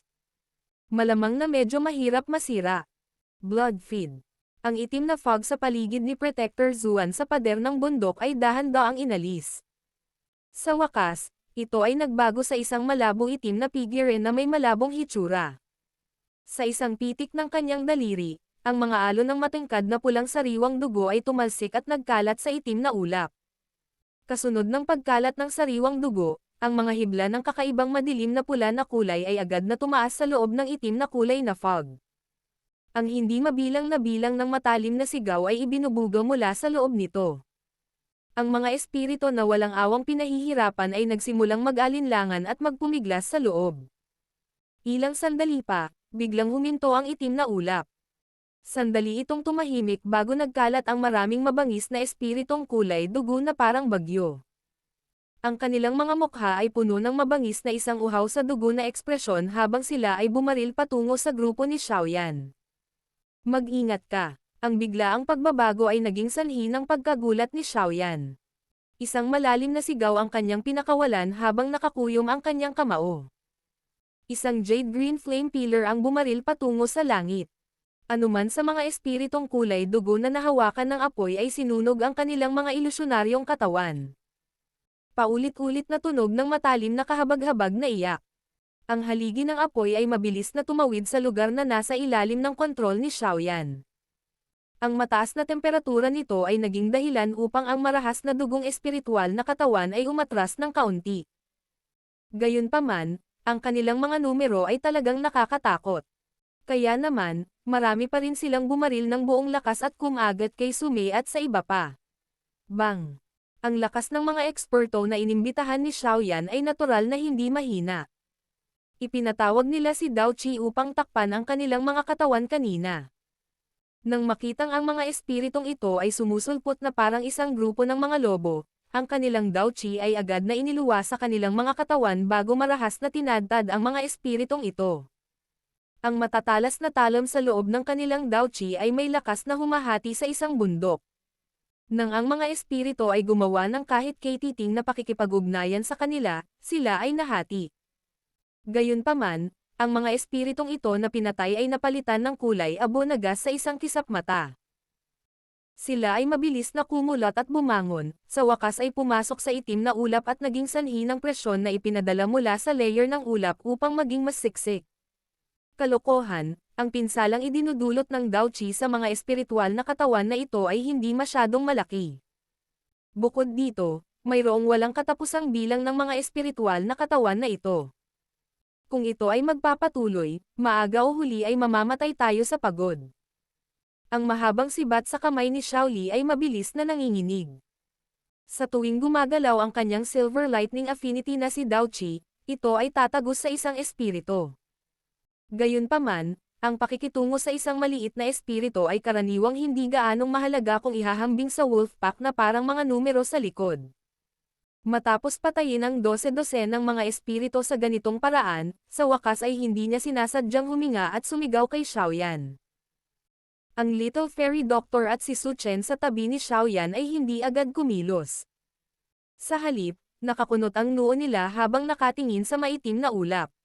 Malamang na medyo mahirap masira. Blood feed. Ang itim na fog sa paligid ni Protector Zuan sa pader ng bundok ay dahan-daang inalis. Sa wakas, ito ay nagbago sa isang malabong itim na figure na may malabong hitsura. Sa isang pitik ng kanyang daliri, ang mga alon ng matingkad na pulang sariwang dugo ay tumalsik at nagkalat sa itim na ulap. Kasunod ng pagkalat ng sariwang dugo, ang mga hibla ng kakaibang madilim na pula na kulay ay agad na tumaas sa loob ng itim na kulay na fog. Ang hindi mabilang na bilang ng matalim na sigaw ay ibinubuga mula sa loob nito. Ang mga espiritu na walang awang pinahihirapan ay nagsimulang mag-alinlangan at magpumiglas sa loob. Ilang sandali pa, biglang huminto ang itim na ulap. Sandali itong tumahimik bago nagkalat ang maraming mabangis na espiritong kulay dugo na parang bagyo. Ang kanilang mga mukha ay puno ng mabangis na isang uhaw sa dugo na ekspresyon habang sila ay bumaril patungo sa grupo ni Xiaoyan. Mag-ingat ka. Ang biglaang pagbabago ay naging sanhi ng pagkagulat ni Xiaoyan. Isang malalim na sigaw ang kanyang pinakawalan habang nakakuyom ang kanyang kamao. Isang jade green flame pillar ang bumaril patungo sa langit. Anuman sa mga espiritong kulay dugo na nahawakan ng apoy ay sinunog ang kanilang mga ilusyonaryong katawan. Paulit-ulit na tunog ng matalim na kahabag-habag na iyak. Ang haligi ng apoy ay mabilis na tumawid sa lugar na nasa ilalim ng kontrol ni Xiaoyan. Ang mataas na temperatura nito ay naging dahilan upang ang marahas na dugong espiritual na katawan ay umatras ng kaunti. Gayunpaman, ang kanilang mga numero ay talagang nakakatakot. Kaya naman, marami pa rin silang bumaril ng buong lakas at kumagat kay Sumei at sa iba pa. Bang! Ang lakas ng mga eksperto na inimbitahan ni Xiaoyan ay natural na hindi mahina. Ipinatawag nila si Dao Qi upang takpan ang kanilang mga katawan kanina. Nang makitang ang mga espiritong ito ay sumusulpot na parang isang grupo ng mga lobo, ang kanilang Daochi ay agad na iniluwa sa kanilang mga katawan bago marahas na tinadtad ang mga espiritong ito. Ang matatalas na talon sa loob ng kanilang Daochi ay may lakas na humahati sa isang bundok. Nang ang mga espiritu ay gumawa ng kahit katiting na pakikipag-ugnayan sa kanila, sila ay nahati. Gayunpaman, ang mga espiritong ito na pinatay ay napalitan ng kulay abo na gas sa isang kisap mata. Sila ay mabilis na kumulat at bumangon, sa wakas ay pumasok sa itim na ulap at naging sanhi ng presyon na ipinadala mula sa layer ng ulap upang maging mas siksik. Kalokohan, ang pinsalang idinudulot ng Daochi sa mga espiritual na katawan na ito ay hindi masyadong malaki. Bukod dito, mayroong walang katapusang bilang ng mga espiritual na katawan na ito. Kung ito ay magpapatuloy, maaga o huli ay mamamatay tayo sa pagod. Ang mahabang sibat sa kamay ni Xiaoli ay mabilis na nanginginig. Sa tuwing gumagalaw ang kanyang Silver Lightning Affinity na si Daochi, ito ay tatagos sa isang espiritu. Gayunpaman, ang pakikitungo sa isang maliit na espiritu ay karaniwang hindi gaanong mahalaga kung ihahambing sa Wolfpack na parang mga numero sa likod. Matapos patayin ang 12 ng mga espiritu sa ganitong paraan, sa wakas ay hindi niya sinasadyang huminga at sumigaw kay Xiaoyan. Ang Little Fairy Doctor at si Su Chen sa tabi ni Xiaoyan ay hindi agad kumilos. Sa halip, nakakunot ang noo nila habang nakatingin sa maitim na ulap.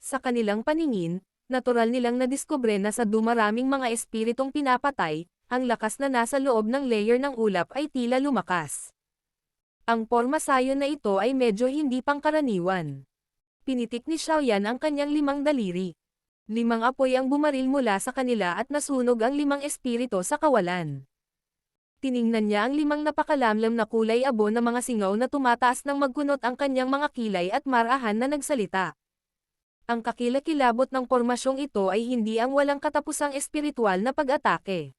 Sa kanilang paningin, natural nilang nadiskubre na sa dumaraming mga espiritong pinapatay, ang lakas na nasa loob ng layer ng ulap ay tila lumakas. Ang porma sayon na ito ay medyo hindi pangkaraniwan. Pinitik ni Xiaoyan ang kanyang 5 daliri. 5 apoy ang bumaril mula sa kanila at nasunog ang 5 espiritu sa kawalan. Tiningnan niya ang 5 napakalamlam na kulay abo na mga singaw na tumataas ng magkunot ang kanyang mga kilay at marahan na nagsalita. Ang kakilakilabot ng pormasyong ito ay hindi ang walang katapusang espiritual na pag-atake.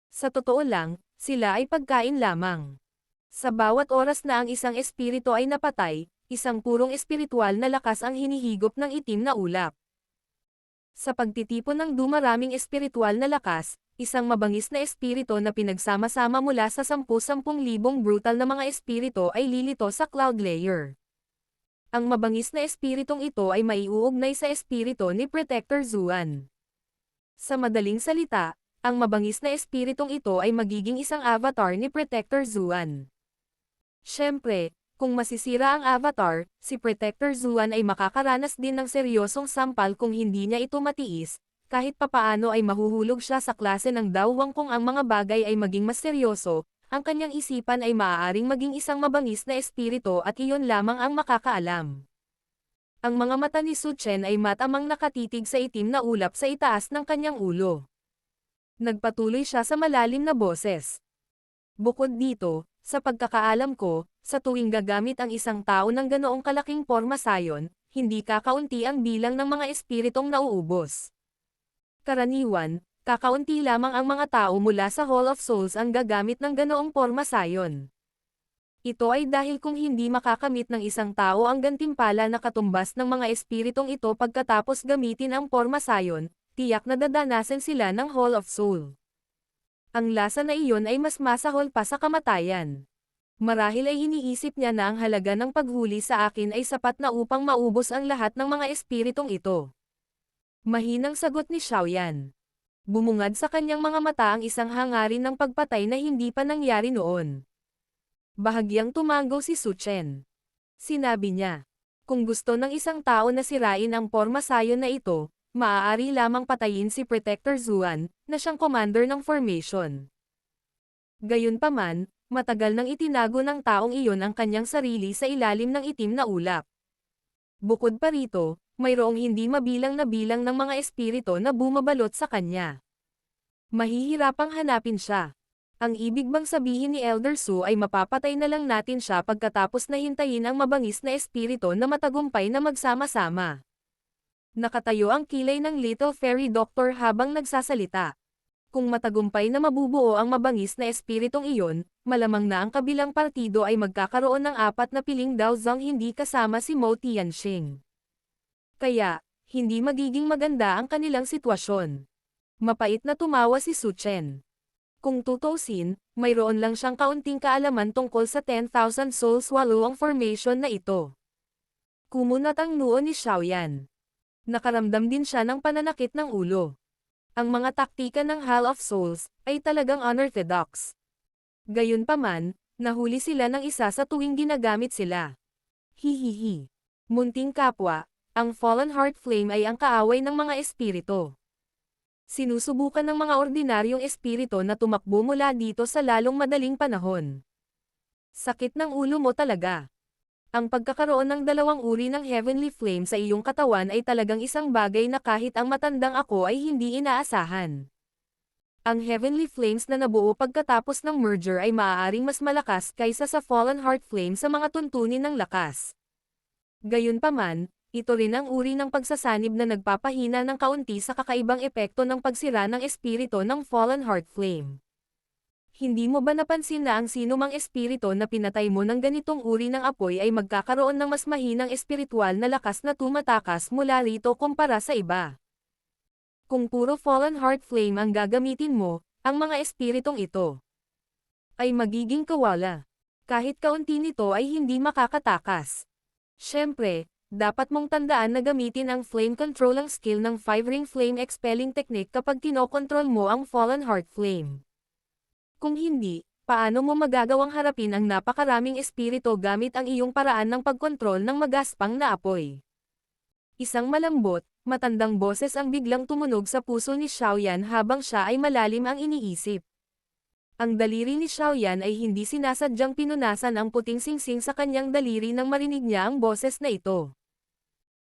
Sa totoo lang, sila ay pagkain lamang. Sa bawat oras na ang isang espiritu ay napatay, isang purong espiritual na lakas ang hinihigop ng itim na ulap. Sa pagtitipon ng dumaraming espiritual na lakas, isang mabangis na espiritu na pinagsama-sama mula sa 10,000 brutal na mga espiritu ay lilito sa cloud layer. Ang mabangis na espiritong ito ay maiuugnay sa espiritu ni Protector Zuan. Sa madaling salita, ang mabangis na espiritong ito ay magiging isang avatar ni Protector Zuan. Siyempre, kung masisira ang avatar, si Protector Zuan ay makakaranas din ng seryosong sampal kung hindi niya ito matiis, kahit papaano ay mahuhulog siya sa klase ng dawwang kung ang mga bagay ay maging mas seryoso, ang kanyang isipan ay maaaring maging isang mabangis na espiritu at iyon lamang ang makakaalam. Ang mga mata ni Su Chen ay matamang nakatitig sa itim na ulap sa itaas ng kanyang ulo. Nagpatuloy siya sa malalim na boses. Bukod dito, sa pagkakaalam ko, sa tuwing gagamit ang isang tao ng ganoong kalaking porma sayon, hindi kakaunti ang bilang ng mga espiritong nauubos. Karaniwan, kakaunti lamang ang mga tao mula sa Hall of Souls ang gagamit ng ganoong porma sayon. Ito ay dahil kung hindi makakamit ng isang tao ang gantimpala na katumbas ng mga espiritong ito pagkatapos gamitin ang porma sayon, tiyak na dadanasin sila ng Hall of Soul. Ang lasa na iyon ay mas masahol pa sa kamatayan. Marahil ay iniisip niya na ang halaga ng paghuli sa akin ay sapat na upang maubos ang lahat ng mga espiritong ito. Mahinang sagot ni Xiaoyan. Bumungad sa kanyang mga mata ang isang hangarin ng pagpatay na hindi pa nangyari noon. Bahagyang tumango si Su Chen. Sinabi niya, kung gusto ng isang tao na sirain ang porma sayon na ito, maaari lamang patayin si Protector Zuan, na siyang commander ng formation. Gayunpaman, matagal nang itinago ng taong iyon ang kanyang sarili sa ilalim ng itim na ulap. Bukod pa rito, mayroong hindi mabilang na bilang ng mga espiritu na bumabalot sa kanya. Mahihirapang hanapin siya. Ang ibig bang sabihin ni Elder Su ay mapapatay na lang natin siya pagkatapos na hintayin ang mabangis na espiritu na matagumpay na magsama-sama. Nakatayo ang kilay ng Little Fairy Doctor habang nagsasalita. Kung matagumpay na mabubuo ang mabangis na espiritong iyon, malamang na ang kabilang partido ay magkakaroon ng 4 na piling Daozang hindi kasama si Mo Tianxing. Kaya, hindi magiging maganda ang kanilang sitwasyon. Mapait na tumawa si Su Chen. Kung tutuusin, mayroon lang siyang kaunting kaalaman tungkol sa 10,000 Souls Wallow formation na ito. Kumunat ang noo ni Xiaoyan. Nakaramdam din siya ng pananakit ng ulo. Ang mga taktika ng Hall of Souls ay talagang unorthodox. Gayunpaman, nahuli sila ng isa sa tuwing ginagamit sila. Hihihi. Munting kapwa, ang Fallen Heart Flame ay ang kaaway ng mga espiritu. Sinusubukan ng mga ordinaryong espiritu na tumakbo mula dito sa lalong madaling panahon. Sakit ng ulo mo talaga. Ang pagkakaroon ng dalawang uri ng Heavenly Flame sa iyong katawan ay talagang isang bagay na kahit ang matandang ako ay hindi inaasahan. Ang Heavenly Flames na nabuo pagkatapos ng merger ay maaaring mas malakas kaysa sa Fallen Heart Flame sa mga tuntunin ng lakas. Gayunpaman, ito rin ang uri ng pagsasanib na nagpapahina ng kaunti sa kakaibang epekto ng pagsira ng espiritu ng Fallen Heart Flame. Hindi mo ba napansin na ang sinumang espiritu na pinatay mo ng ganitong uri ng apoy ay magkakaroon ng mas mahinang espiritual na lakas na tumatakas mula rito kumpara sa iba? Kung puro Fallen Heart Flame ang gagamitin mo, ang mga espiritong ito ay magiging kawala. Kahit kaunti nito ay hindi makakatakas. Siyempre, dapat mong tandaan na gamitin ang flame control ang skill ng 5-ring flame expelling technique kapag kinokontrol mo ang Fallen Heart Flame. Kung hindi, paano mo magagawang harapin ang napakaraming espiritu gamit ang iyong paraan ng pagkontrol ng magaspang na apoy? Isang malambot, matandang boses ang biglang tumunog sa puso ni Xiaoyan habang siya ay malalim ang iniisip. Ang daliri ni Xiaoyan ay hindi sinasadyang pinunasan ang puting singsing sa kanyang daliri nang marinig niya ang boses na ito.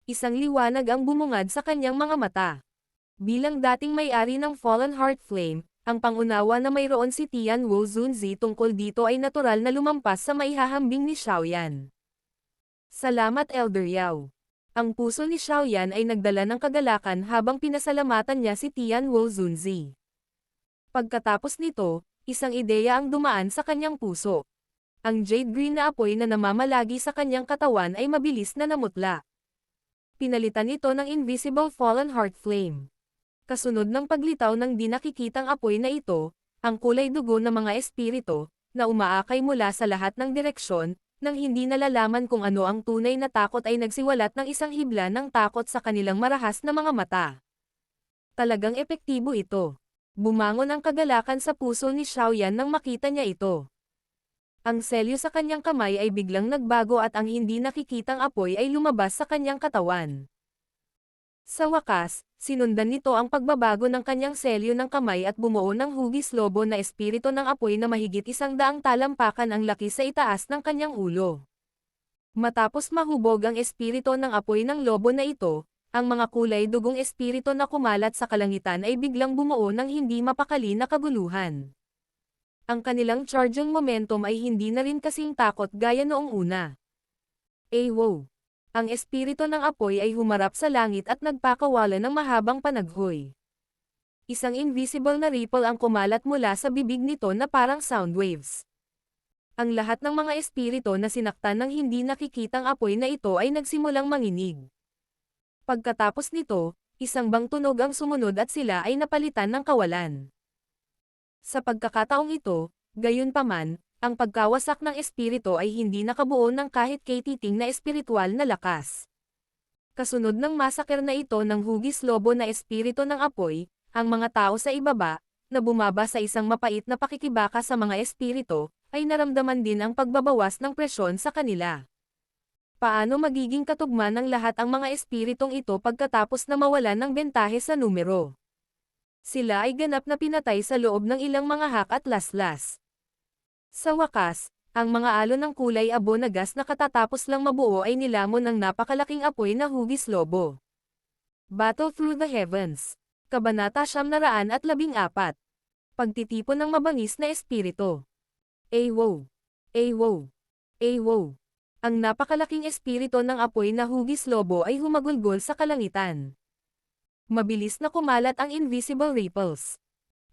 Isang liwanag ang bumungad sa kanyang mga mata. Bilang dating may-ari ng Fallen Heart Flame, ang pangunawa na mayroon si Tian Wu Zunzi tungkol dito ay natural na lumampas sa maihahambing ni Xiaoyan. Salamat Elder Yao. Ang puso ni Xiaoyan ay nagdala ng kagalakan habang pinasalamatan niya si Tian Wu Zunzi. Pagkatapos nito, isang ideya ang dumaan sa kanyang puso. Ang jade green na apoy na namamalagi sa kanyang katawan ay mabilis na namutla. Pinalitan ito ng Invisible Fallen Heart Flame. Kasunod ng paglitaw ng di nakikitang apoy na ito, ang kulay dugo ng mga espiritu, na umaakay mula sa lahat ng direksyon, nang hindi nalalaman kung ano ang tunay na takot ay nagsiwalat ng isang hibla ng takot sa kanilang marahas na mga mata. Talagang epektibo ito. Bumangon ang kagalakan sa puso ni Xiaoyan nang makita niya ito. Ang selyo sa kanyang kamay ay biglang nagbago at ang hindi nakikitang apoy ay lumabas sa kanyang katawan. Sa wakas, sinundan nito ang pagbabago ng kanyang selyo ng kamay at bumuo ng hugis lobo na espiritu ng apoy na mahigit 100 talampakan ang laki sa itaas ng kanyang ulo. Matapos mahubog ang espiritu ng apoy ng lobo na ito, ang mga kulay dugong espiritu na kumalat sa kalangitan ay biglang bumuo ng hindi mapakali na kaguluhan. Ang kanilang charging momentum ay hindi na rin kasing takot gaya noong una. Wow! Ang espiritu ng apoy ay humarap sa langit at nagpakawala ng mahabang panaghoy. Isang invisible na ripple ang kumalat mula sa bibig nito na parang sound waves. Ang lahat ng mga espiritu na sinaktan ng hindi nakikitang apoy na ito ay nagsimulang manginig. Pagkatapos nito, isang bang tunog ang sumunod at sila ay napalitan ng kawalan. Sa pagkakataong ito, gayunpaman, ang pagkawasak ng espiritu ay hindi nakabuo ng kahit katiting na espiritual na lakas. Kasunod ng masaker na ito ng hugis lobo na espiritu ng apoy, ang mga tao sa ibaba, na bumaba sa isang mapait na pakikibaka sa mga espiritu, ay naramdaman din ang pagbabawas ng presyon sa kanila. Paano magiging katugma ng lahat ang mga espiritong ito pagkatapos na mawalan ng bentahe sa numero? Sila ay ganap na pinatay sa loob ng ilang mga hak at laslas. Sa wakas, ang mga alon ng kulay abo na gas na katatapos lang mabuo ay nilamon ng napakalaking apoy na hugis lobo. Battle Through the Heavens. Kabanata 914. Pagtitipon ng mabangis na espiritu. Wow! Wow! Wow! Ang napakalaking espiritu ng apoy na hugis lobo ay humagulgol sa kalangitan. Mabilis na kumalat ang invisible ripples.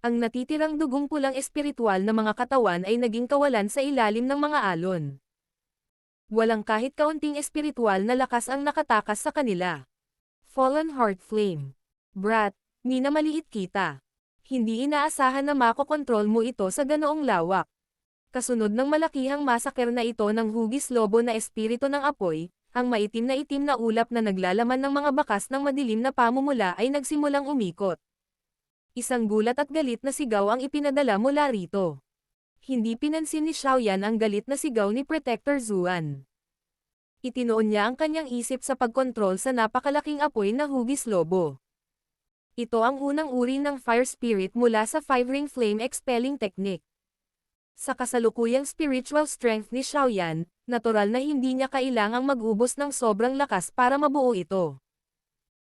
Ang natitirang dugong pulang espiritual na mga katawan ay naging kawalan sa ilalim ng mga alon. Walang kahit kaunting espiritual na lakas ang nakatakas sa kanila. Fallen Heart Flame. Brat, minamaliit kita. Hindi inaasahan na makokontrol mo ito sa ganoong lawak. Kasunod ng malakihang masaker na ito ng hugis lobo na espiritu ng apoy, ang maitim na ulap na naglalaman ng mga bakas ng madilim na pamumula ay nagsimulang umikot. Isang gulat at galit na sigaw ang ipinadala mula rito. Hindi pinansin ni Xiaoyan ang galit na sigaw ni Protector Zuan. Itinoon niya ang kanyang isip sa pagkontrol sa napakalaking apoy na hugis lobo. Ito ang unang uri ng fire spirit mula sa five-ring flame expelling technique. Sa kasalukuyang spiritual strength ni Xiaoyan, natural na hindi niya kailangang mag-ubos ng sobrang lakas para mabuo ito.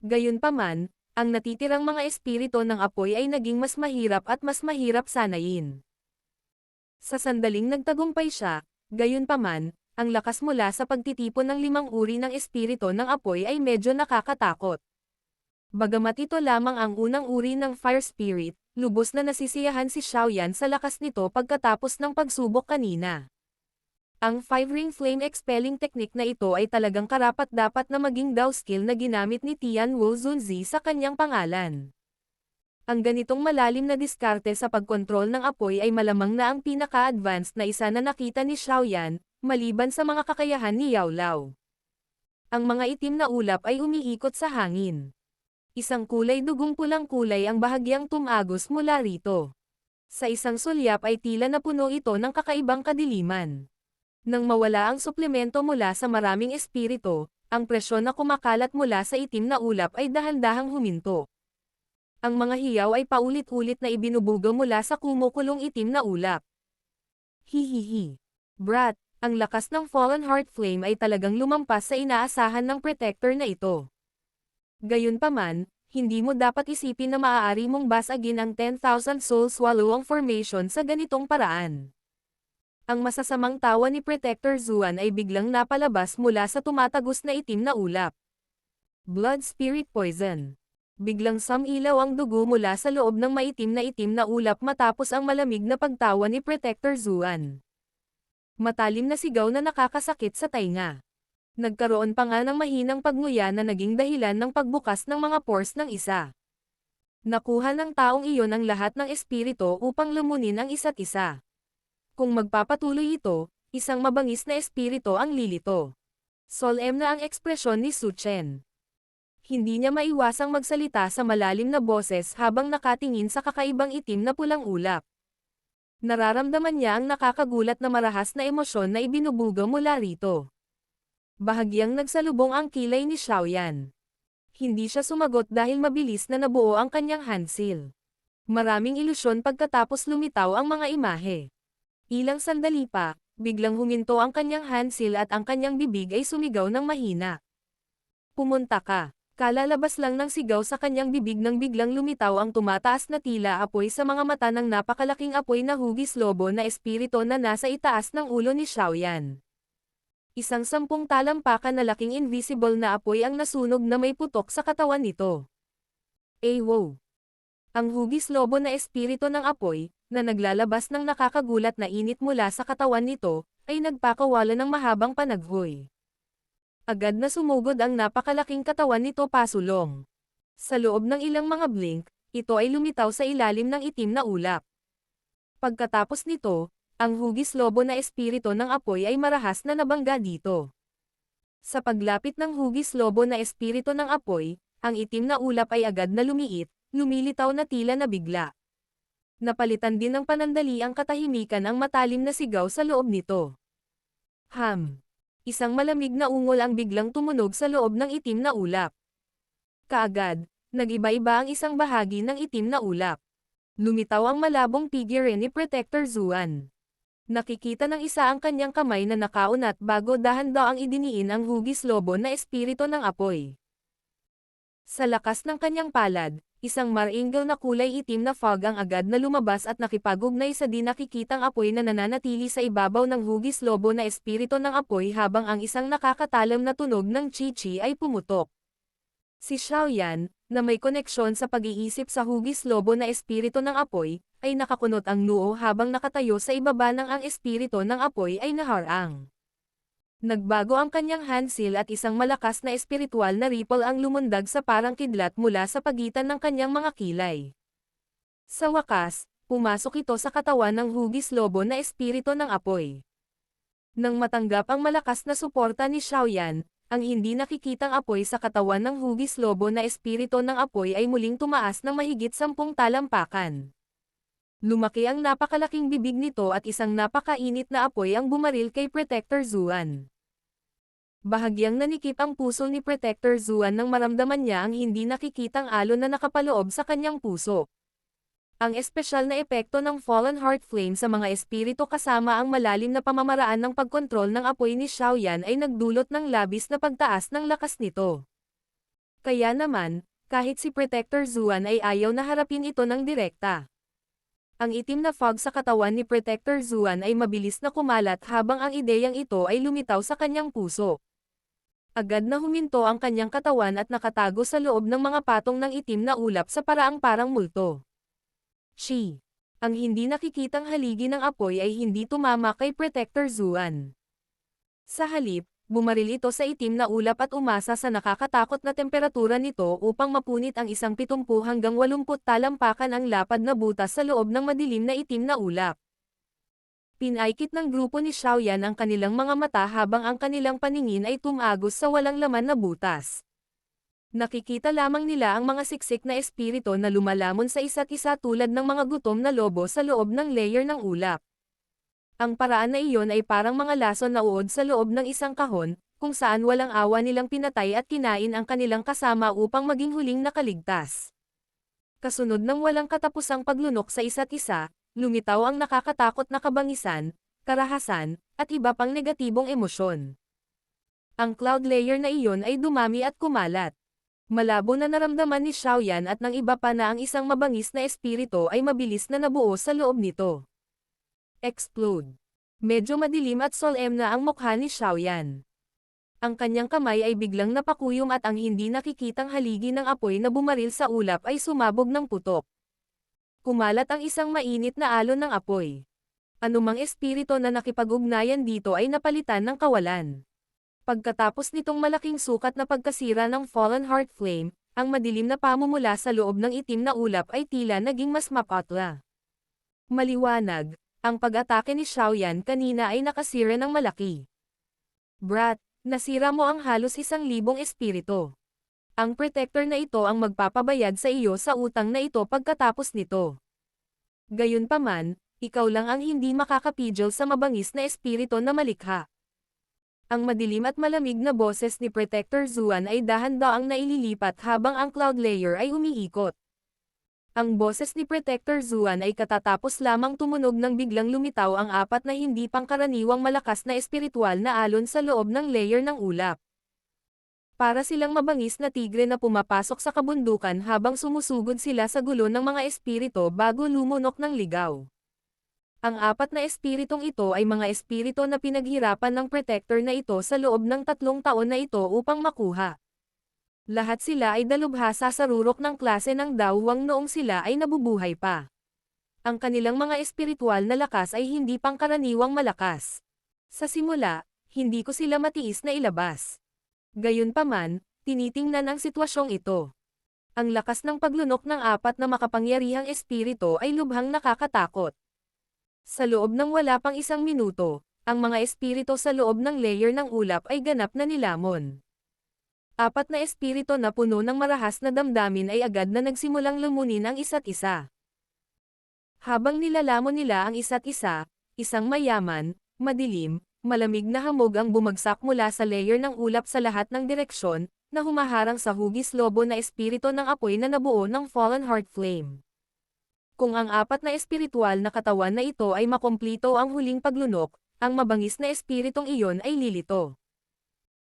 Gayunpaman, ang natitirang mga espiritu ng apoy ay naging mas mahirap at mas mahirap sanayin. Sa sandaling nagtagumpay siya, gayunpaman, ang lakas mula sa pagtitipon ng 5 uri ng espiritu ng apoy ay medyo nakakatakot. Bagamat ito lamang ang unang uri ng fire spirit, lubos na nasisiyahan si Xiaoyan sa lakas nito pagkatapos ng pagsubok kanina. Ang five-ring flame expelling technique na ito ay talagang karapat-dapat na maging Dao skill na ginamit ni Tian Wu Zunzi sa kanyang pangalan. Ang ganitong malalim na diskarte sa pagkontrol ng apoy ay malamang na ang pinaka-advanced na isa na nakita ni Xiaoyan, maliban sa mga kakayahan ni Yao Lao. Ang mga itim na ulap ay umiikot sa hangin. Isang kulay dugong pulang kulay ang bahagyang tumagos mula rito. Sa isang sulyap ay tila na puno ito ng kakaibang kadiliman. Nang mawala ang suplemento mula sa maraming espiritu, ang presyon na kumakalat mula sa itim na ulap ay dahan-dahang huminto. Ang mga hiyaw ay paulit-ulit na ibinubugo mula sa kumukulong itim na ulap. Hihihi. Brat, ang lakas ng Fallen Heart Flame ay talagang lumampas sa inaasahan ng protector na ito. Gayunpaman, hindi mo dapat isipin na maaari mong basagin ang 10,000 Soul Swallow formation sa ganitong paraan. Ang masasamang tawa ni Protector Zuan ay biglang napalabas mula sa tumatagos na itim na ulap. Blood Spirit Poison. Biglang sumilaw ang dugo mula sa loob ng maitim na ulap matapos ang malamig na pagtawa ni Protector Zuan. Matalim na sigaw na nakakasakit sa tainga. Nagkaroon pa nga ng mahinang pagnguya na naging dahilan ng pagbukas ng mga pores ng isa. Nakuha ng taong iyon ang lahat ng espiritu upang lumunin ang isa't isa. Kung magpapatuloy ito, isang mabangis na espiritu ang lilito. Solemn na ang ekspresyon ni Su Chen. Hindi niya maiwasang magsalita sa malalim na boses habang nakatingin sa kakaibang itim na pulang ulap. Nararamdaman niya ang nakakagulat na marahas na emosyon na ibinubuga mula rito. Bahagyang nagsalubong ang kilay ni Xiaoyan. Hindi siya sumagot dahil mabilis na nabuo ang kanyang handsil. Maraming ilusyon pagkatapos lumitaw ang mga imahe. Ilang sandali pa, biglang huminto ang kanyang handsil at ang kanyang bibig ay sumigaw ng mahina. Pumunta ka. Kalalabas lang ng sigaw sa kanyang bibig nang biglang lumitaw ang tumataas na tila apoy sa mga mata ng napakalaking apoy na hugis lobo na espiritu na nasa itaas ng ulo ni Xiaoyan. Isang 10 talampakan na laking invisible na apoy ang nasunog na may putok sa katawan nito. Wow! Ang hugis lobo na espiritu ng apoy, na naglalabas ng nakakagulat na init mula sa katawan nito, ay nagpakawala ng mahabang panaghoy. Agad na sumugod ang napakalaking katawan nito pasulong. Sa loob ng ilang mga blink, ito ay lumitaw sa ilalim ng itim na ulap. Pagkatapos nito, ang hugis lobo na espiritu ng apoy ay marahas na nabangga dito. Sa paglapit ng hugis lobo na espiritu ng apoy, ang itim na ulap ay agad na lumiit, lumilitaw na tila na bigla. Napalitan din ng panandali ang katahimikan ang matalim na sigaw sa loob nito. Isang malamig na ungol ang biglang tumunog sa loob ng itim na ulap. Kaagad, nag-iba-iba ang isang bahagi ng itim na ulap. Lumitaw ang malabong figure ni Protector Zuan. Nakikita ng isa ang kanyang kamay na nakaunat bago dahan-daang idiniin ang hugis lobo na espiritu ng apoy. Sa lakas ng kanyang palad, isang maringal na kulay itim na fog ang agad na lumabas at nakipagugnay sa di nakikitang apoy na nananatili sa ibabaw ng hugis lobo na espiritu ng apoy habang ang isang nakakatalam na tunog ng chi-chi ay pumutok. Si Xiaoyan, na may koneksyon sa pag-iisip sa hugis lobo na espiritu ng apoy, ay nakakunot ang noo habang nakatayo sa ibaba ng ang espiritu ng apoy ay naharang. Nagbago ang kanyang handsil at isang malakas na espiritual na ripple ang lumundag sa parang kidlat mula sa pagitan ng kanyang mga kilay. Sa wakas, pumasok ito sa katawan ng hugis lobo na espiritu ng apoy. Nang matanggap ang malakas na suporta ni Xiaoyan, ang hindi nakikitang apoy sa katawan ng hugis lobo na espiritu ng apoy ay muling tumaas ng mahigit 10 talampakan. Lumaki ang napakalaking bibig nito at isang napakainit na apoy ang bumaril kay Protector Zuan. Bahagyang nanikip ang puso ni Protector Zuan nang maramdaman niya ang hindi nakikitang alon na nakapaloob sa kanyang puso. Ang espesyal na epekto ng Fallen Heart Flame sa mga espiritu kasama ang malalim na pamamaraan ng pagkontrol ng apoy ni Xiaoyan ay nagdulot ng labis na pagtaas ng lakas nito. Kaya naman, kahit si Protector Zuan ay ayaw na harapin ito ng direkta. Ang itim na fog sa katawan ni Protector Zuan ay mabilis na kumalat habang ang ideyang ito ay lumitaw sa kanyang puso. Agad na huminto ang kanyang katawan at nakatago sa loob ng mga patong ng itim na ulap sa paraang parang multo. Ang hindi nakikitang haligi ng apoy ay hindi tumama kay Protector Zuan. Sa halip, bumaril ito sa itim na ulap at umasa sa nakakatakot na temperatura nito upang mapunit ang 70 hanggang 80 talampakan ang lapad na butas sa loob ng madilim na itim na ulap. Pinaikit ng grupo ni Xiaoyan ang kanilang mga mata habang ang kanilang paningin ay tumagos sa walang laman na butas. Nakikita lamang nila ang mga siksik na espiritu na lumalamon sa isa't isa tulad ng mga gutom na lobo sa loob ng layer ng ulap. Ang paraan na iyon ay parang mga lason na uod sa loob ng isang kahon, kung saan walang awa nilang pinatay at kinain ang kanilang kasama upang maging huling nakaligtas. Kasunod ng walang katapusang paglunok sa isa't isa, lumitaw ang nakakatakot na kabangisan, karahasan, at iba pang negatibong emosyon. Ang cloud layer na iyon ay dumami at kumalat. Malabo na naramdaman ni Xiaoyan at ng iba pa na ang isang mabangis na espiritu ay mabilis na nabuo sa loob nito. Explode. Medyo madilim at solemn na ang mukha ni Xiaoyan. Ang kanyang kamay ay biglang napakuyom at ang hindi nakikitang haligi ng apoy na bumaril sa ulap ay sumabog ng putok. Kumalat ang isang mainit na alon ng apoy. Anumang espiritu na nakipag-ugnayan dito ay napalitan ng kawalan. Pagkatapos nitong malaking sukat na pagkasira ng Fallen Heart Flame, ang madilim na pamumula sa loob ng itim na ulap ay tila naging mas mapatla. Maliwanag. Ang pag-atake ni Xiaoyan kanina ay nakasira ng malaki. Brat, nasira mo ang halos 1,000 espiritu. Ang protector na ito ang magpapabayad sa iyo sa utang na ito pagkatapos nito. Gayunpaman, ikaw lang ang hindi makakapigil sa mabangis na espiritu na malikha. Ang madilim at malamig na boses ni Protector Zuan ay dahan-daang naililipat habang ang cloud layer ay umiikot. Ang boses ni Protector Zuan ay katatapos lamang tumunog nang biglang lumitaw ang 4 na hindi pangkaraniwang malakas na espiritual na alon sa loob ng layer ng ulap. Para silang mabangis na tigre na pumapasok sa kabundukan habang sumusugod sila sa gulo ng mga espiritu bago lumunok ng ligaw. Ang 4 na espiritong ito ay mga espiritu na pinaghirapan ng Protector na ito sa loob ng 3 taon na ito upang makuha. Lahat sila ay dalubhasa sa rurok ng klase ng dawwang noong sila ay nabubuhay pa. Ang kanilang mga espiritual na lakas ay hindi pangkaraniwang malakas. Sa simula, hindi ko sila matiis na ilabas. Gayunpaman, tinitingnan ang sitwasyong ito. Ang lakas ng paglunok ng 4 na makapangyarihang espiritu ay lubhang nakakatakot. Sa loob ng wala pang 1 minuto, ang mga espiritu sa loob ng layer ng ulap ay ganap na nilamon. 4 na espiritu na puno ng marahas na damdamin ay agad na nagsimulang lumunin ang isa't isa. Habang nilalamon nila ang isa't isa, isang mayaman, madilim, malamig na hamog ang bumagsak mula sa layer ng ulap sa lahat ng direksyon, na humaharang sa hugis lobo na espiritu ng apoy na nabuo ng Fallen Heart Flame. Kung ang 4 na espiritual na katawan na ito ay makomplito ang huling paglunok, ang mabangis na espiritong iyon ay lilito.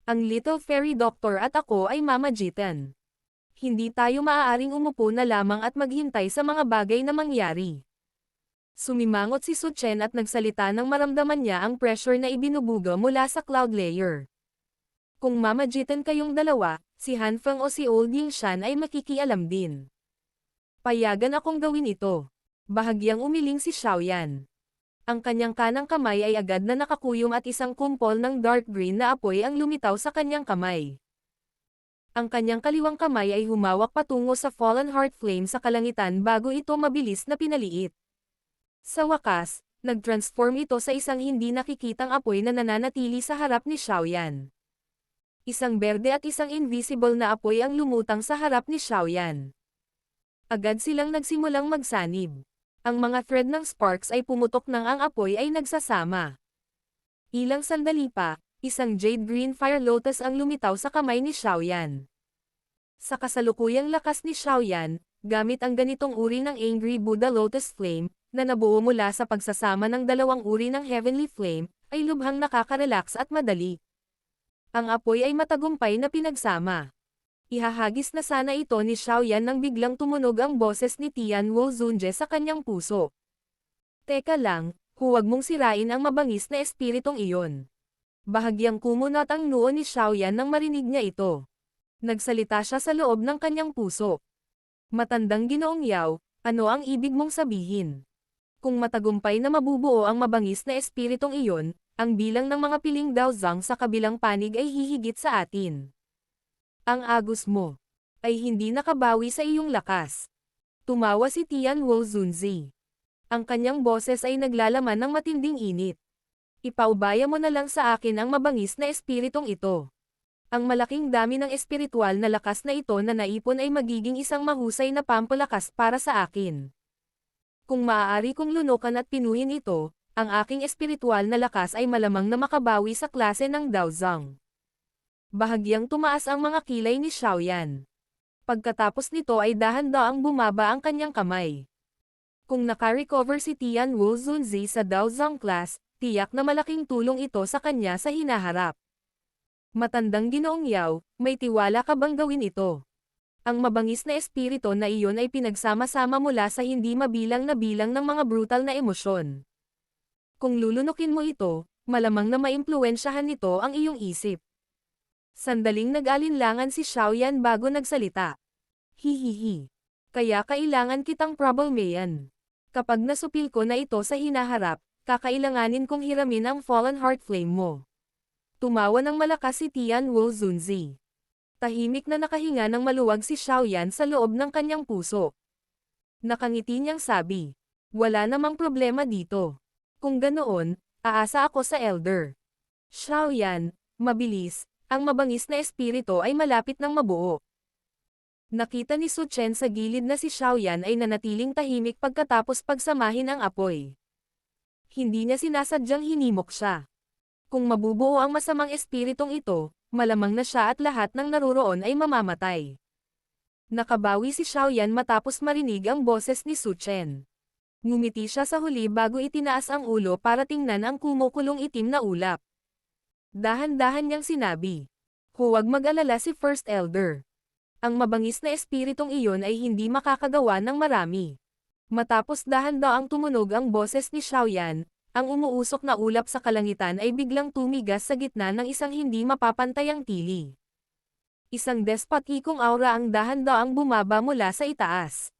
Ang Little Fairy Doctor at ako ay mamagitan. Hindi tayo maaaring umupo na lamang at maghintay sa mga bagay na mangyari. Sumimangot si Su Chen at nagsalita nang maramdaman niya ang pressure na ibinubuga mula sa cloud layer. Kung mamagitan kayong dalawa, si Han Feng o si Old Ying Shan ay makikialam din. Payagan akong gawin ito. Bahagyang umiling si Xiaoyan. Ang kanyang kanang kamay ay agad na nakakuyom at isang kumpol ng dark green na apoy ang lumitaw sa kanyang kamay. Ang kanyang kaliwang kamay ay humawak patungo sa Fallen Heart Flame sa kalangitan bago ito mabilis na pinaliit. Sa wakas, nag-transform ito sa isang hindi nakikitang apoy na nananatili sa harap ni Xiaoyan. Isang berde at isang invisible na apoy ang lumutang sa harap ni Xiaoyan. Agad silang nagsimulang magsanib. Ang mga thread ng sparks ay pumutok nang ang apoy ay nagsasama. Ilang sandali pa, isang Jade Green Fire Lotus ang lumitaw sa kamay ni Xiaoyan. Sa kasalukuyang lakas ni Xiaoyan, gamit ang ganitong uri ng Angry Buddha Lotus Flame, na nabuo mula sa pagsasama ng dalawang uri ng Heavenly Flame, ay lubhang nakaka-relax at madali. Ang apoy ay matagumpay na pinagsama. Ihahagis na sana ito ni Xiaoyan nang biglang tumunog ang boses ni Tian Wuzunje sa kanyang puso. Teka lang, huwag mong sirain ang mabangis na espiritong iyon. Bahagyang kumunot ang noo ni Xiaoyan nang marinig niya ito. Nagsalita siya sa loob ng kanyang puso. Matandang Ginoong Yao, ano ang ibig mong sabihin? Kung matagumpay na mabubuo ang mabangis na espiritong iyon, ang bilang ng mga piling Daozang sa kabilang panig ay hihigit sa atin. Ang agos mo ay hindi nakabawi sa iyong lakas. Tumawa si Tian Wuzunzi. Ang kanyang boses ay naglalaman ng matinding init. Ipaubaya mo na lang sa akin ang mabangis na espiritong ito. Ang malaking dami ng espiritual na lakas na ito na naipon ay magiging isang mahusay na pampalakas para sa akin. Kung maaari kong lunukan at pinuhin ito, ang aking espiritual na lakas ay malamang na makabawi sa klase ng Daozang. Bahagyang tumaas ang mga kilay ni Xiaoyan. Pagkatapos nito ay dahan-daang bumaba ang kanyang kamay. Kung naka-recover si Tian Wuzunzi sa Daozang class, tiyak na malaking tulong ito sa kanya sa hinaharap. Matandang Ginoong Yao, may tiwala ka bang gawin ito? Ang mabangis na espiritu na iyon ay pinagsama-sama mula sa hindi mabilang na bilang ng mga brutal na emosyon. Kung lulunukin mo ito, malamang na maimpluwensyahan nito ang iyong isip. Sandaling nag-alinlangan si Xiaoyan bago nagsalita. Hihihi. Kaya kailangan kitang problemayan. Kapag nasupil ko na ito sa hinaharap, kakailanganin kong hiramin ang Fallen Heart Flame mo. Tumawa ng malakas si Tian Wuzunzi. Tahimik na nakahinga ng maluwag si Xiaoyan sa loob ng kanyang puso. Nakangiti niyang sabi, wala namang problema dito. Kung ganoon, aasa ako sa Elder. Xiaoyan, mabilis. Ang mabangis na espiritu ay malapit ng mabuo. Nakita ni Su Chen sa gilid na si Xiaoyan ay nanatiling tahimik pagkatapos pagsamahin ang apoy. Hindi niya sinasadyang hinimok siya. Kung mabubuo ang masamang espiritong ito, malamang na siya at lahat ng naruroon ay mamamatay. Nakabawi si Xiaoyan matapos marinig ang boses ni Su Chen. Ngumiti siya sa huli bago itinaas ang ulo para tingnan ang kumukulong itim na ulap. Dahan-dahan niyang sinabi, huwag mag-alala si First Elder. Ang mabangis na espiritong iyon ay hindi makakagawa ng marami. Matapos dahan-daang tumunog ang boses ni Xiaoyan, ang umuusok na ulap sa kalangitan ay biglang tumigas sa gitna ng isang hindi mapapantayang tili. Isang despotikong aura ang dahan-daang bumaba mula sa itaas.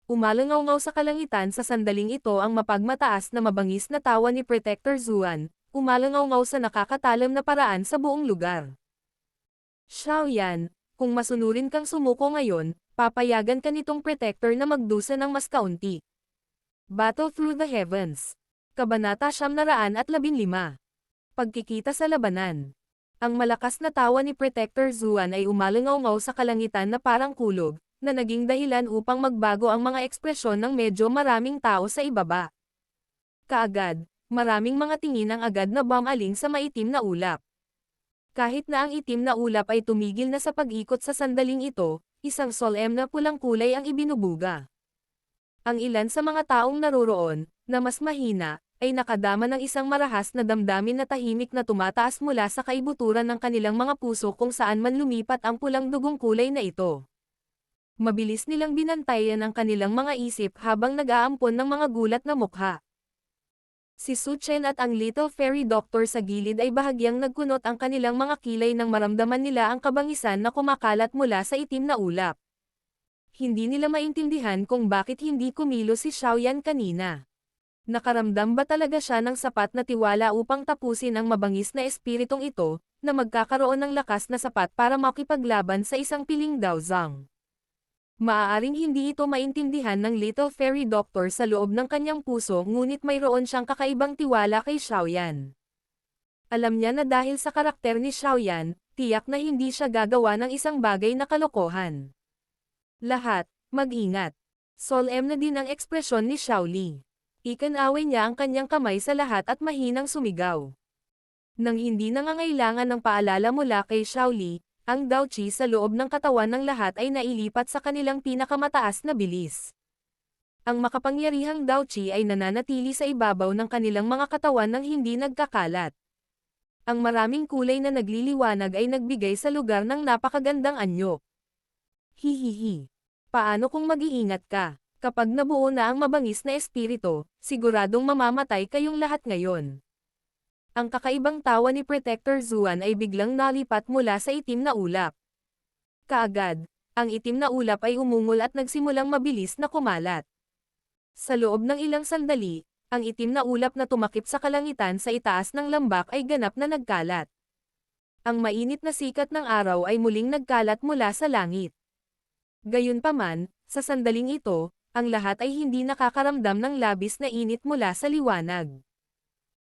Umalangaw-ngaw sa kalangitan sa sandaling ito ang mapagmataas na mabangis na tawa ni Protector Zuan. Umalangaw-ngaw sa nakakatalam na paraan sa buong lugar. Xiaoyan, kung masunurin kang sumuko ngayon, papayagan ka nitong protector na magdusa ng mas kaunti. Battle Through the Heavens. Kabanata 915. Pagkikita sa labanan. Ang malakas na tawa ni Protector Zuan ay umalangaw-ngaw sa kalangitan na parang kulog, na naging dahilan upang magbago ang mga ekspresyon ng medyo maraming tao sa ibaba. Kaagad, maraming mga tingin ang agad na bumaling sa maitim na ulap. Kahit na ang itim na ulap ay tumigil na sa pag-ikot sa sandaling ito, isang solemn na pulang kulay ang ibinubuga. Ang ilan sa mga taong naroroon, na mas mahina, ay nakadama ng isang marahas na damdamin na tahimik na tumataas mula sa kaibuturan ng kanilang mga puso kung saan man lumipat ang pulang dugong kulay na ito. Mabilis nilang binantayan ang kanilang mga isip habang nag-aampon ng mga gulat na mukha. Si Su Chen at ang Little Fairy Doctor sa gilid ay bahagyang nagkunot ang kanilang mga kilay nang maramdaman nila ang kabangisan na kumakalat mula sa itim na ulap. Hindi nila maintindihan kung bakit hindi kumilos si Xiaoyan kanina. Nakaramdam ba talaga siya ng sapat na tiwala upang tapusin ang mabangis na espiritong ito, na magkakaroon ng lakas na sapat para makipaglaban sa isang piling Daozang. Maaaring hindi ito maintindihan ng Little Fairy Doctor sa loob ng kanyang puso ngunit mayroon siyang kakaibang tiwala kay Xiaoyan. Alam niya na dahil sa karakter ni Xiaoyan, tiyak na hindi siya gagawa ng isang bagay na kalokohan. Lahat, mag-ingat. Solemn na din ang ekspresyon ni Xiaoli. Ikinaway niya ang kanyang kamay sa lahat at mahinang sumigaw. Nang hindi nangangailangan ng paalala mula kay Xiaoli, ang Dao Qi sa loob ng katawan ng lahat ay nailipat sa kanilang pinakamataas na bilis. Ang makapangyarihang Dao Qi ay nananatili sa ibabaw ng kanilang mga katawan nang hindi nagkakalat. Ang maraming kulay na nagliliwanag ay nagbigay sa lugar ng napakagandang anyo. Hihihi. Paano kung mag-iingat ka? Kapag nabuo na ang mabangis na espiritu, siguradong mamamatay kayong lahat ngayon. Ang kakaibang tawa ni Protector Zuan ay biglang nalipat mula sa itim na ulap. Kaagad, ang itim na ulap ay umungol at nagsimulang mabilis na kumalat. Sa loob ng ilang sandali, ang itim na ulap na tumakip sa kalangitan sa itaas ng lambak ay ganap na nagkalat. Ang mainit na sikat ng araw ay muling nagkalat mula sa langit. Gayunpaman, sa sandaling ito, ang lahat ay hindi nakakaramdam ng labis na init mula sa liwanag.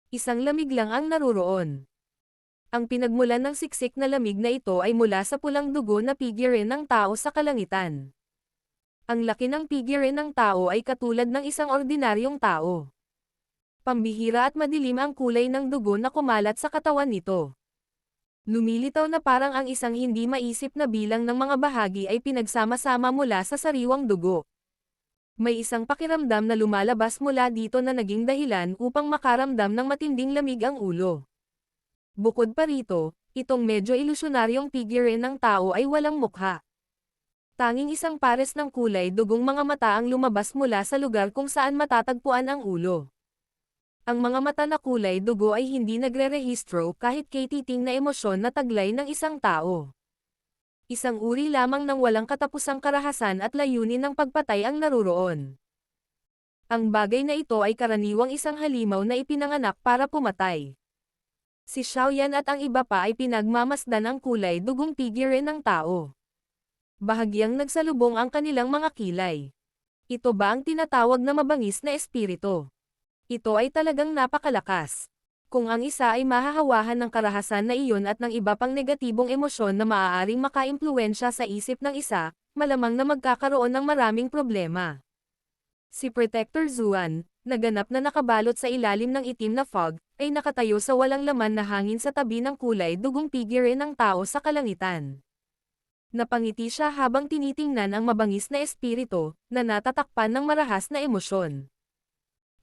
Isang lamig lang ang naruroon. Ang pinagmulan ng siksik na lamig na ito ay mula sa pulang dugo na figure ng tao sa kalangitan. Ang laki ng figure ng tao ay katulad ng isang ordinaryong tao. Pambihira at madilim ang kulay ng dugo na kumalat sa katawan nito. Lumilitaw na parang ang isang hindi maisip na bilang ng mga bahagi ay pinagsama-sama mula sa sariwang dugo. May isang pakiramdam na lumalabas mula dito na naging dahilan upang makaramdam ng matinding lamig ang ulo. Bukod pa rito, itong medyo ilusyonaryong figure ng tao ay walang mukha. Tanging isang pares ng kulay dugong mga mata ang lumabas mula sa lugar kung saan matatagpuan ang ulo. Ang mga mata na kulay dugo ay hindi nagre-rehistro kahit kay titing na emosyon na taglay ng isang tao. Isang uri lamang ng walang katapusang karahasan at layunin ng pagpatay ang naruroon. Ang bagay na ito ay karaniwang isang halimaw na ipinanganak para pumatay. Si Xiaoyan at ang iba pa ay pinagmamasdan ang kulay dugong figure ng tao. Bahagyang nagsalubong ang kanilang mga kilay. Ito ba ang tinatawag na mabangis na espiritu? Ito ay talagang napakalakas. Kung ang isa ay mahahawahan ng karahasan na iyon at ng iba pang negatibong emosyon na maaaring makaimpluwensya sa isip ng isa, malamang na magkakaroon ng maraming problema. Si Protector Zuan, na ganap na nakabalot sa ilalim ng itim na fog, ay nakatayo sa walang laman na hangin sa tabi ng kulay dugong figure ng tao sa kalangitan. Napangiti siya habang tinitingnan ang mabangis na espiritu, na natatakpan ng marahas na emosyon.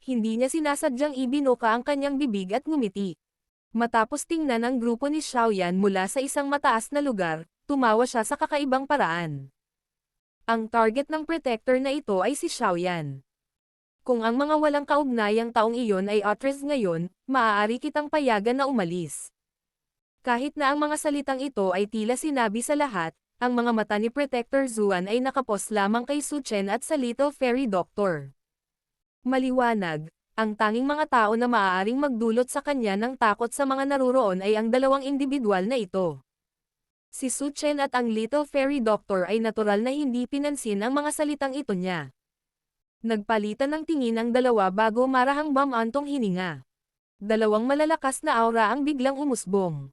Hindi niya sinasadyang ibinuka ang kanyang bibig at ngumiti. Matapos tingnan ang grupo ni Xiaoyan mula sa isang mataas na lugar, tumawa siya sa kakaibang paraan. Ang target ng protector na ito ay si Xiaoyan. Kung ang mga walang kaugnayang taong iyon ay otres ngayon, maaari kitang payagan na umalis. Kahit na ang mga salitang ito ay tila sinabi sa lahat, ang mga mata ni Protector Zuan ay nakapos lamang kay Su Chen at sa Little Fairy Doctor. Maliwanag, ang tanging mga tao na maaaring magdulot sa kanya ng takot sa mga naruroon ay ang dalawang individual na ito. Si Su Chen at ang Little Fairy Doctor ay natural na hindi pinansin ang mga salitang ito niya. Nagpalitan ng tingin ang dalawa bago marahang bumantong hininga. Dalawang malalakas na aura ang biglang umusbong.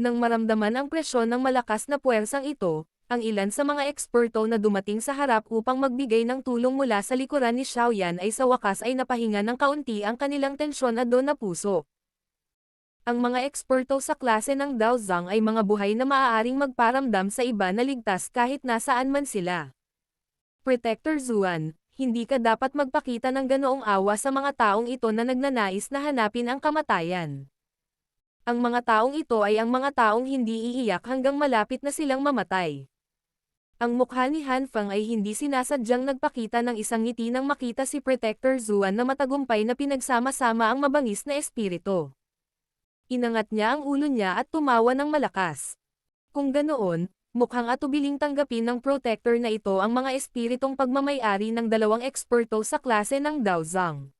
Nang maramdaman ang presyon ng malakas na puwersang ito, ang ilan sa mga eksperto na dumating sa harap upang magbigay ng tulong mula sa likuran ni Xiaoyan ay sa wakas ay napahinga ng kaunti ang kanilang tensyonado na puso. Ang mga eksperto sa klase ng Daozang ay mga buhay na maaaring magparamdam sa iba na ligtas kahit nasaan man sila. Protector Zuan, hindi ka dapat magpakita ng ganoong awa sa mga taong ito na nagnanais na hanapin ang kamatayan. Ang mga taong ito ay ang mga taong hindi iiyak hanggang malapit na silang mamatay. Ang mukha ni Han Feng ay hindi sinasadyang nagpakita ng isang ngiti nang makita si Protector Zuan na matagumpay na pinagsama-sama ang mabangis na espiritu. Inangat niya ang ulo niya at tumawa ng malakas. Kung ganoon, mukhang atubiling tanggapin ng Protector na ito ang mga espiritong pagmamay-ari ng dalawang eksperto sa klase ng Daozang.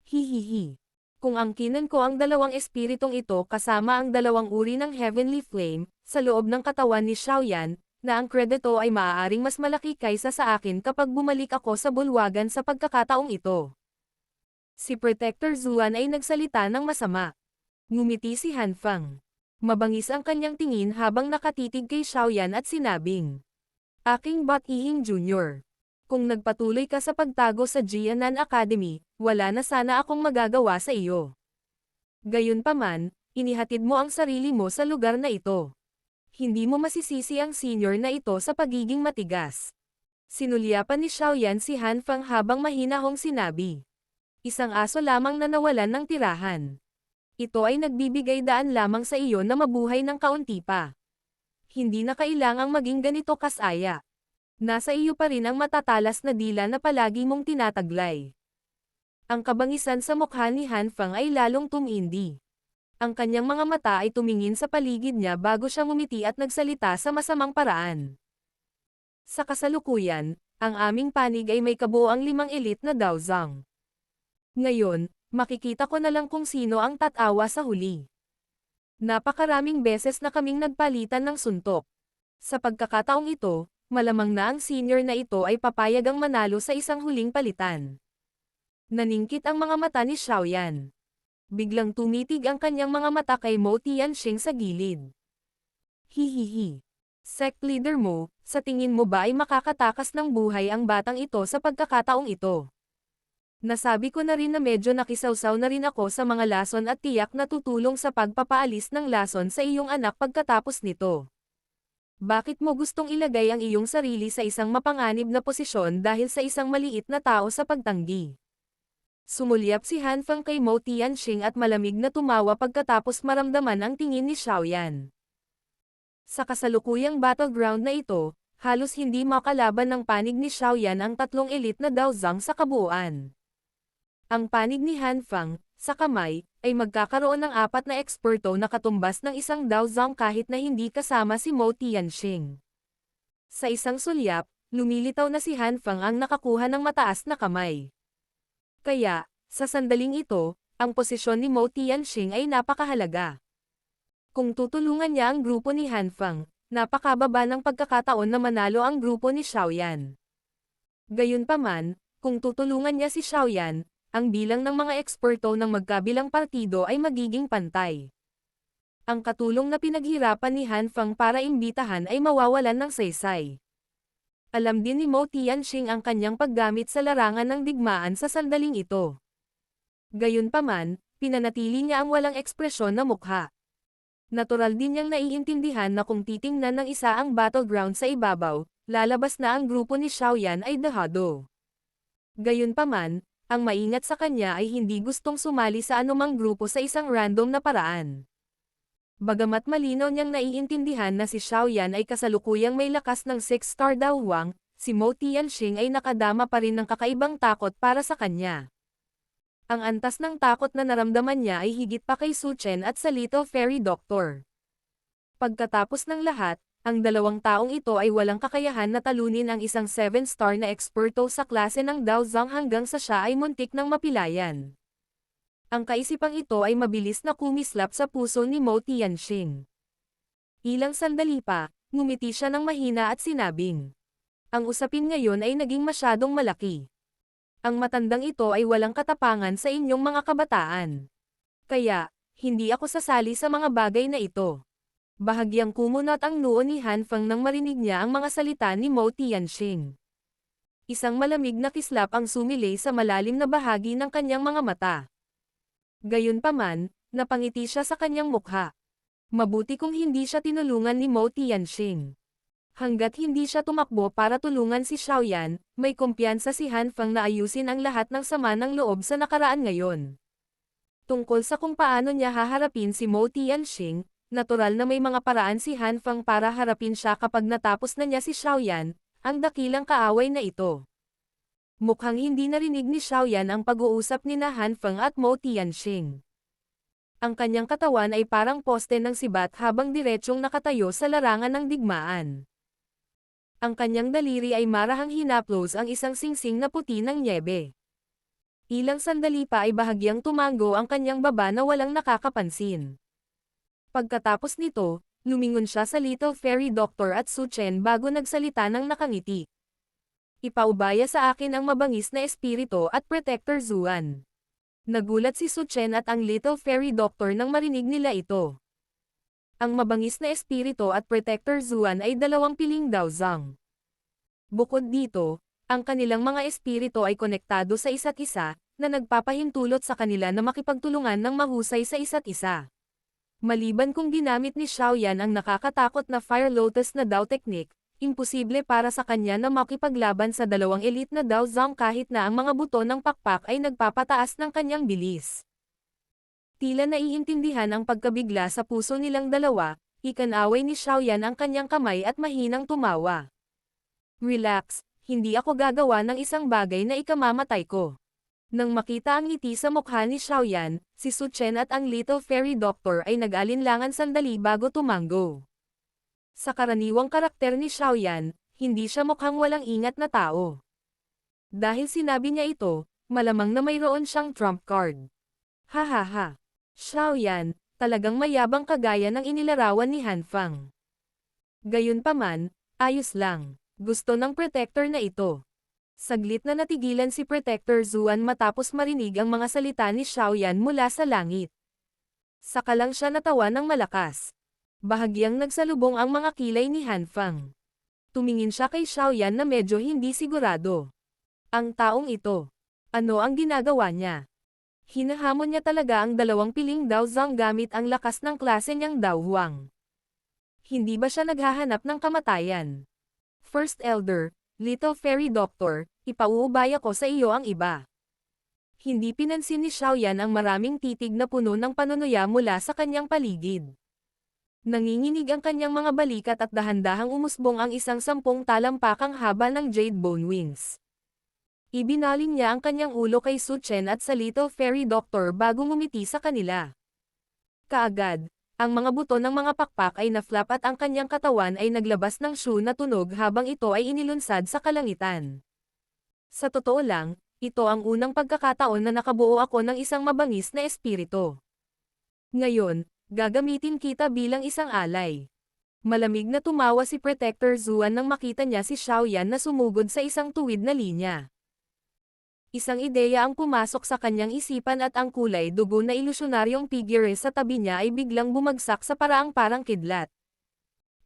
Hihihi. Kung angkinan ko ang dalawang espiritong ito kasama ang dalawang uri ng Heavenly Flame, sa loob ng katawan ni Xiaoyan, na ang kredito ay maaaring mas malaki kaysa sa akin kapag bumalik ako sa bulwagan sa pagkakataong ito. Si Protector Zuan ay nagsalita ng masama. Ngumiti si Han Fang. Mabangis ang kanyang tingin habang nakatitig kay Xiaoyan at sinabing, "Aking Bat-ihing Junior. Kung nagpatuloy ka sa pagtago sa Jianan Academy, wala na sana akong magagawa sa iyo. Gayunpaman, inihatid mo ang sarili mo sa lugar na ito. Hindi mo masisisi ang senior na ito sa pagiging matigas." Sinulyapan ni Xiaoyan si Han Fang habang mahinahong sinabi, "Isang aso lamang na nawalan ng tirahan. Ito ay nagbibigay daan lamang sa iyo na mabuhay ng kaunti pa. Hindi na kailangang maging ganito kasaya. Nasa iyo pa rin ang matatalas na dila na palagi mong tinataglay." Ang kabangisan sa mukha ni Han Fang ay lalong tumindi. Ang kanyang mga mata ay tumingin sa paligid niya bago siya ngumiti at nagsalita sa masamang paraan. "Sa kasalukuyan, ang aming panig ay may kabuoang 5 elite na Daozang. Ngayon, makikita ko na lang kung sino ang tatawa sa huli. Napakaraming beses na kaming nagpalitan ng suntok. Sa pagkakataong ito, malamang na ang senior na ito ay papayagang manalo sa isang huling palitan." Naningkit ang mga mata ni Xiaoyan. Biglang tumitig ang kanyang mga mata kay Mo Tianxing sa gilid. "Hihihi. Sect leader mo, sa tingin mo ba ay makakatakas ng buhay ang batang ito sa pagkakataong ito? Nasabi ko na rin na medyo nakisawsaw na rin ako sa mga lason at tiyak na tutulong sa pagpapaalis ng lason sa iyong anak pagkatapos nito. Bakit mo gustong ilagay ang iyong sarili sa isang mapanganib na posisyon dahil sa isang maliit na tao sa pagtanggi?" Sumulyap si Han Fang kay Mo Tianxing at malamig na tumawa pagkatapos maramdaman ang tingin ni Xiaoyan. Sa kasalukuyang battleground na ito, halos hindi makalaban ng panig ni Xiaoyan ang 3 elite na Daozang sa kabuuan. Ang panig ni Han Fang, sa kamay, ay magkakaroon ng 4 na eksperto na katumbas ng isang Daozang kahit na hindi kasama si Mo Tianxing. Sa isang sulyap, lumilitaw na si Han Fang ang nakakuha ng mataas na kamay. Kaya, sa sandaling ito, ang posisyon ni Mo Tianxing ay napakahalaga. Kung tutulungan niya ang grupo ni Han Fang, napakababa ng pagkakataon na manalo ang grupo ni Xiaoyan. Gayunpaman, kung tutulungan niya si Xiaoyan, ang bilang ng mga eksperto ng magkabilang partido ay magiging pantay. Ang katulong na pinaghirapan ni Han Fang para imbitahan ay mawawalan ng saysay. Alam din ni Mo Tianxing ang kanyang paggamit sa larangan ng digmaan sa sandaling ito. Gayunpaman, pinanatili niya ang walang ekspresyon na mukha. Natural din niyang naiintindihan na kung titingnan ng isa ang battleground sa ibabaw, lalabas na ang grupo ni Xiaoyan ay dahado. Gayunpaman, ang maingat sa kanya ay hindi gustong sumali sa anumang grupo sa isang random na paraan. Bagamat malinaw niyang naiintindihan na si Xiaoyan ay kasalukuyang may lakas ng 6-star Daowang, si Mo Tianxing ay nakadama pa rin ng kakaibang takot para sa kanya. Ang antas ng takot na naramdaman niya ay higit pa kay Su Chen at sa Little Fairy Doctor. Pagkatapos ng lahat, ang dalawang taong ito ay walang kakayahan na talunin ang isang 7-star na eksperto sa klase ng Daozang hanggang sa siya ay muntik ng mapilayan. Ang kaisipang ito ay mabilis na kumislap sa puso ni Mo Tianxing. Ilang sandali pa, ngumiti siya ng mahina at sinabing, "Ang usapin ngayon ay naging masyadong malaki. Ang matandang ito ay walang katapangan sa inyong mga kabataan. Kaya, hindi ako sasali sa mga bagay na ito." Bahagyang kumunot ang noo ni Han Fang nang marinig niya ang mga salita ni Mo Tianxing. Isang malamig na kislap ang sumilay sa malalim na bahagi ng kanyang mga mata. Gayunpaman, napangiti siya sa kanyang mukha. Mabuti kung hindi siya tinulungan ni Mo Tianxing. Hanggat hindi siya tumakbo para tulungan si Xiaoyan, may kumpiyansa si Han Fang na ayusin ang lahat ng sama ng loob sa nakaraan ngayon. Tungkol sa kung paano niya haharapin si Mo Tianxing, natural na may mga paraan si Han Fang para harapin siya kapag natapos na niya si Xiaoyan, ang dakilang kaaway na ito. Mukhang hindi narinig ni Xiaoyan ang pag-uusap ni Han Fang at Mo Tianxing. Ang kanyang katawan ay parang poste ng sibat habang diretsyong nakatayo sa larangan ng digmaan. Ang kanyang daliri ay marahang hinaplos ang isang singsing na puti ng nyebe. Ilang sandali pa ay bahagyang tumango ang kanyang baba na walang nakakapansin. Pagkatapos nito, lumingon siya sa Little Fairy Doctor at Su Chen bago nagsalita ng nakangiti. Ipaubaya sa akin ang mabangis na espiritu at Protector Zuan. Nagulat si Su Chen at ang Little Fairy Doctor nang marinig nila ito. Ang mabangis na espiritu at Protector Zuan ay dalawang piling Daozang. Bukod dito, ang kanilang mga espiritu ay konektado sa isa't isa, na nagpapahintulot sa kanila na makipagtulungan ng mahusay sa isa't isa. Maliban kung ginamit ni Xiaoyan ang nakakatakot na Fire Lotus na Dao technique, imposible para sa kanya na makipaglaban sa dalawang elite na Daozang kahit na ang mga buto ng pakpak ay nagpapataas ng kanyang bilis. Tila naiintindihan ang pagkabigla sa puso nilang dalawa, ikanaway ni Xiaoyan ang kanyang kamay at mahinang tumawa. Relax, hindi ako gagawa ng isang bagay na ikamamatay ko. Nang makita ang ngiti sa mukha ni Xiaoyan, si Su Chen at ang Little Fairy Doctor ay nag-alinlangan sandali bago tumango. Sa karaniwang karakter ni Xiaoyan, hindi siya mukhang walang ingat na tao. Dahil sinabi niya ito, malamang na mayroon siyang trump card. Hahaha. Xiaoyan, talagang mayabang kagaya ng inilarawan ni Han Fang. Gayunpaman, ayos lang. Gusto ng protector na ito. Saglit na natigilan si Protector Zuan matapos marinig ang mga salita ni Xiaoyan mula sa langit. Saka lang siya natawa ng malakas. Bahagyang nagsalubong ang mga kilay ni Han Fang. Tumingin siya kay Xiaoyan na medyo hindi sigurado. Ang taong ito. Ano ang ginagawa niya? Hinahamon niya talaga ang dalawang piling Daozang gamit ang lakas ng klase niyang Daohuang. Hindi ba siya naghahanap ng kamatayan? First Elder, Little Fairy Doctor, ipauubaya ko sa iyo ang iba. Hindi pinansin ni Xiaoyan ang maraming titig na puno ng panunuya mula sa kanyang paligid. Nanginginig ang kanyang mga balikat at dahan-dahang umusbong ang isang 10 talampakang haba ng Jade Bone Wings. Ibinaling niya ang kanyang ulo kay Su Chen at sa Little Fairy Doctor bago ngumiti sa kanila. Kaagad, ang mga buto ng mga pakpak ay na-flap at ang kanyang katawan ay naglabas ng shoo na tunog habang ito ay inilunsad sa kalangitan. Sa totoo lang, ito ang unang pagkakataon na nakabuo ako ng isang mabangis na espiritu. Ngayon, gagamitin kita bilang isang alay. Malamig na tumawa si Protector Zuan nang makita niya si Xiaoyan na sumugod sa isang tuwid na linya. Isang ideya ang pumasok sa kanyang isipan at ang kulay dugo na ilusyonaryong figure sa tabi niya ay biglang bumagsak sa paraang parang kidlat.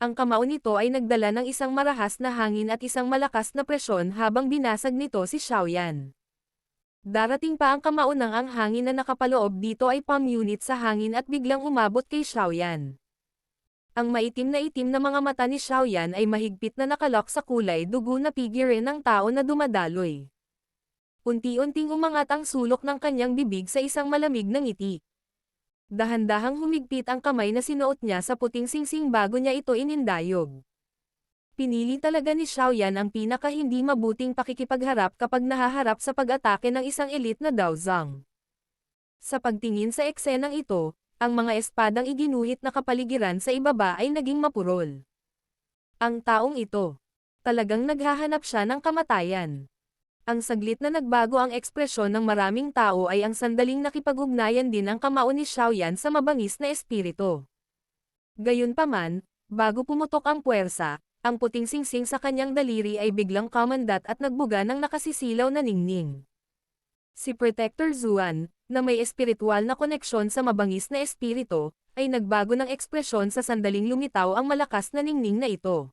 Ang kamao nito ay nagdala ng isang marahas na hangin at isang malakas na presyon habang binasag nito si Xiaoyan. Darating pa ang kamao ng ang hangin na nakapaloob dito ay palm unit sa hangin at biglang umabot kay Xiaoyan. Ang maitim na mga mata ni Xiaoyan ay mahigpit na nakalok sa kulay dugo na figure ng tao na dumadaloy. Unti-unting umangat ang sulok ng kanyang bibig sa isang malamig na ngiti. Dahan-dahang humigpit ang kamay na sinuot niya sa puting singsing bago niya ito inindayog. Pinili talaga ni Xiaoyan ang pinaka-hindi mabuting pakikipagharap kapag nahaharap sa pag-atake ng isang elite na Daozang. Sa pagtingin sa eksenang ito, ang mga espadang iginuhit na kapaligiran sa ibaba ay naging mapurol. Ang taong ito. Talagang naghahanap siya ng kamatayan. Ang saglit na nagbago ang ekspresyon ng maraming tao ay ang sandaling nakipag-ugnayan din ang kamao ni Xiaoyan sa mabangis na espiritu. Gayunpaman, bago pumutok ang puwersa, ang puting singsing sa kanyang daliri ay biglang kumandat at nagbuga ng nakasisilaw na ningning. Si Protector Zuan, na may espiritual na koneksyon sa mabangis na espiritu, ay nagbago ng ekspresyon sa sandaling lumitaw ang malakas na ningning na ito.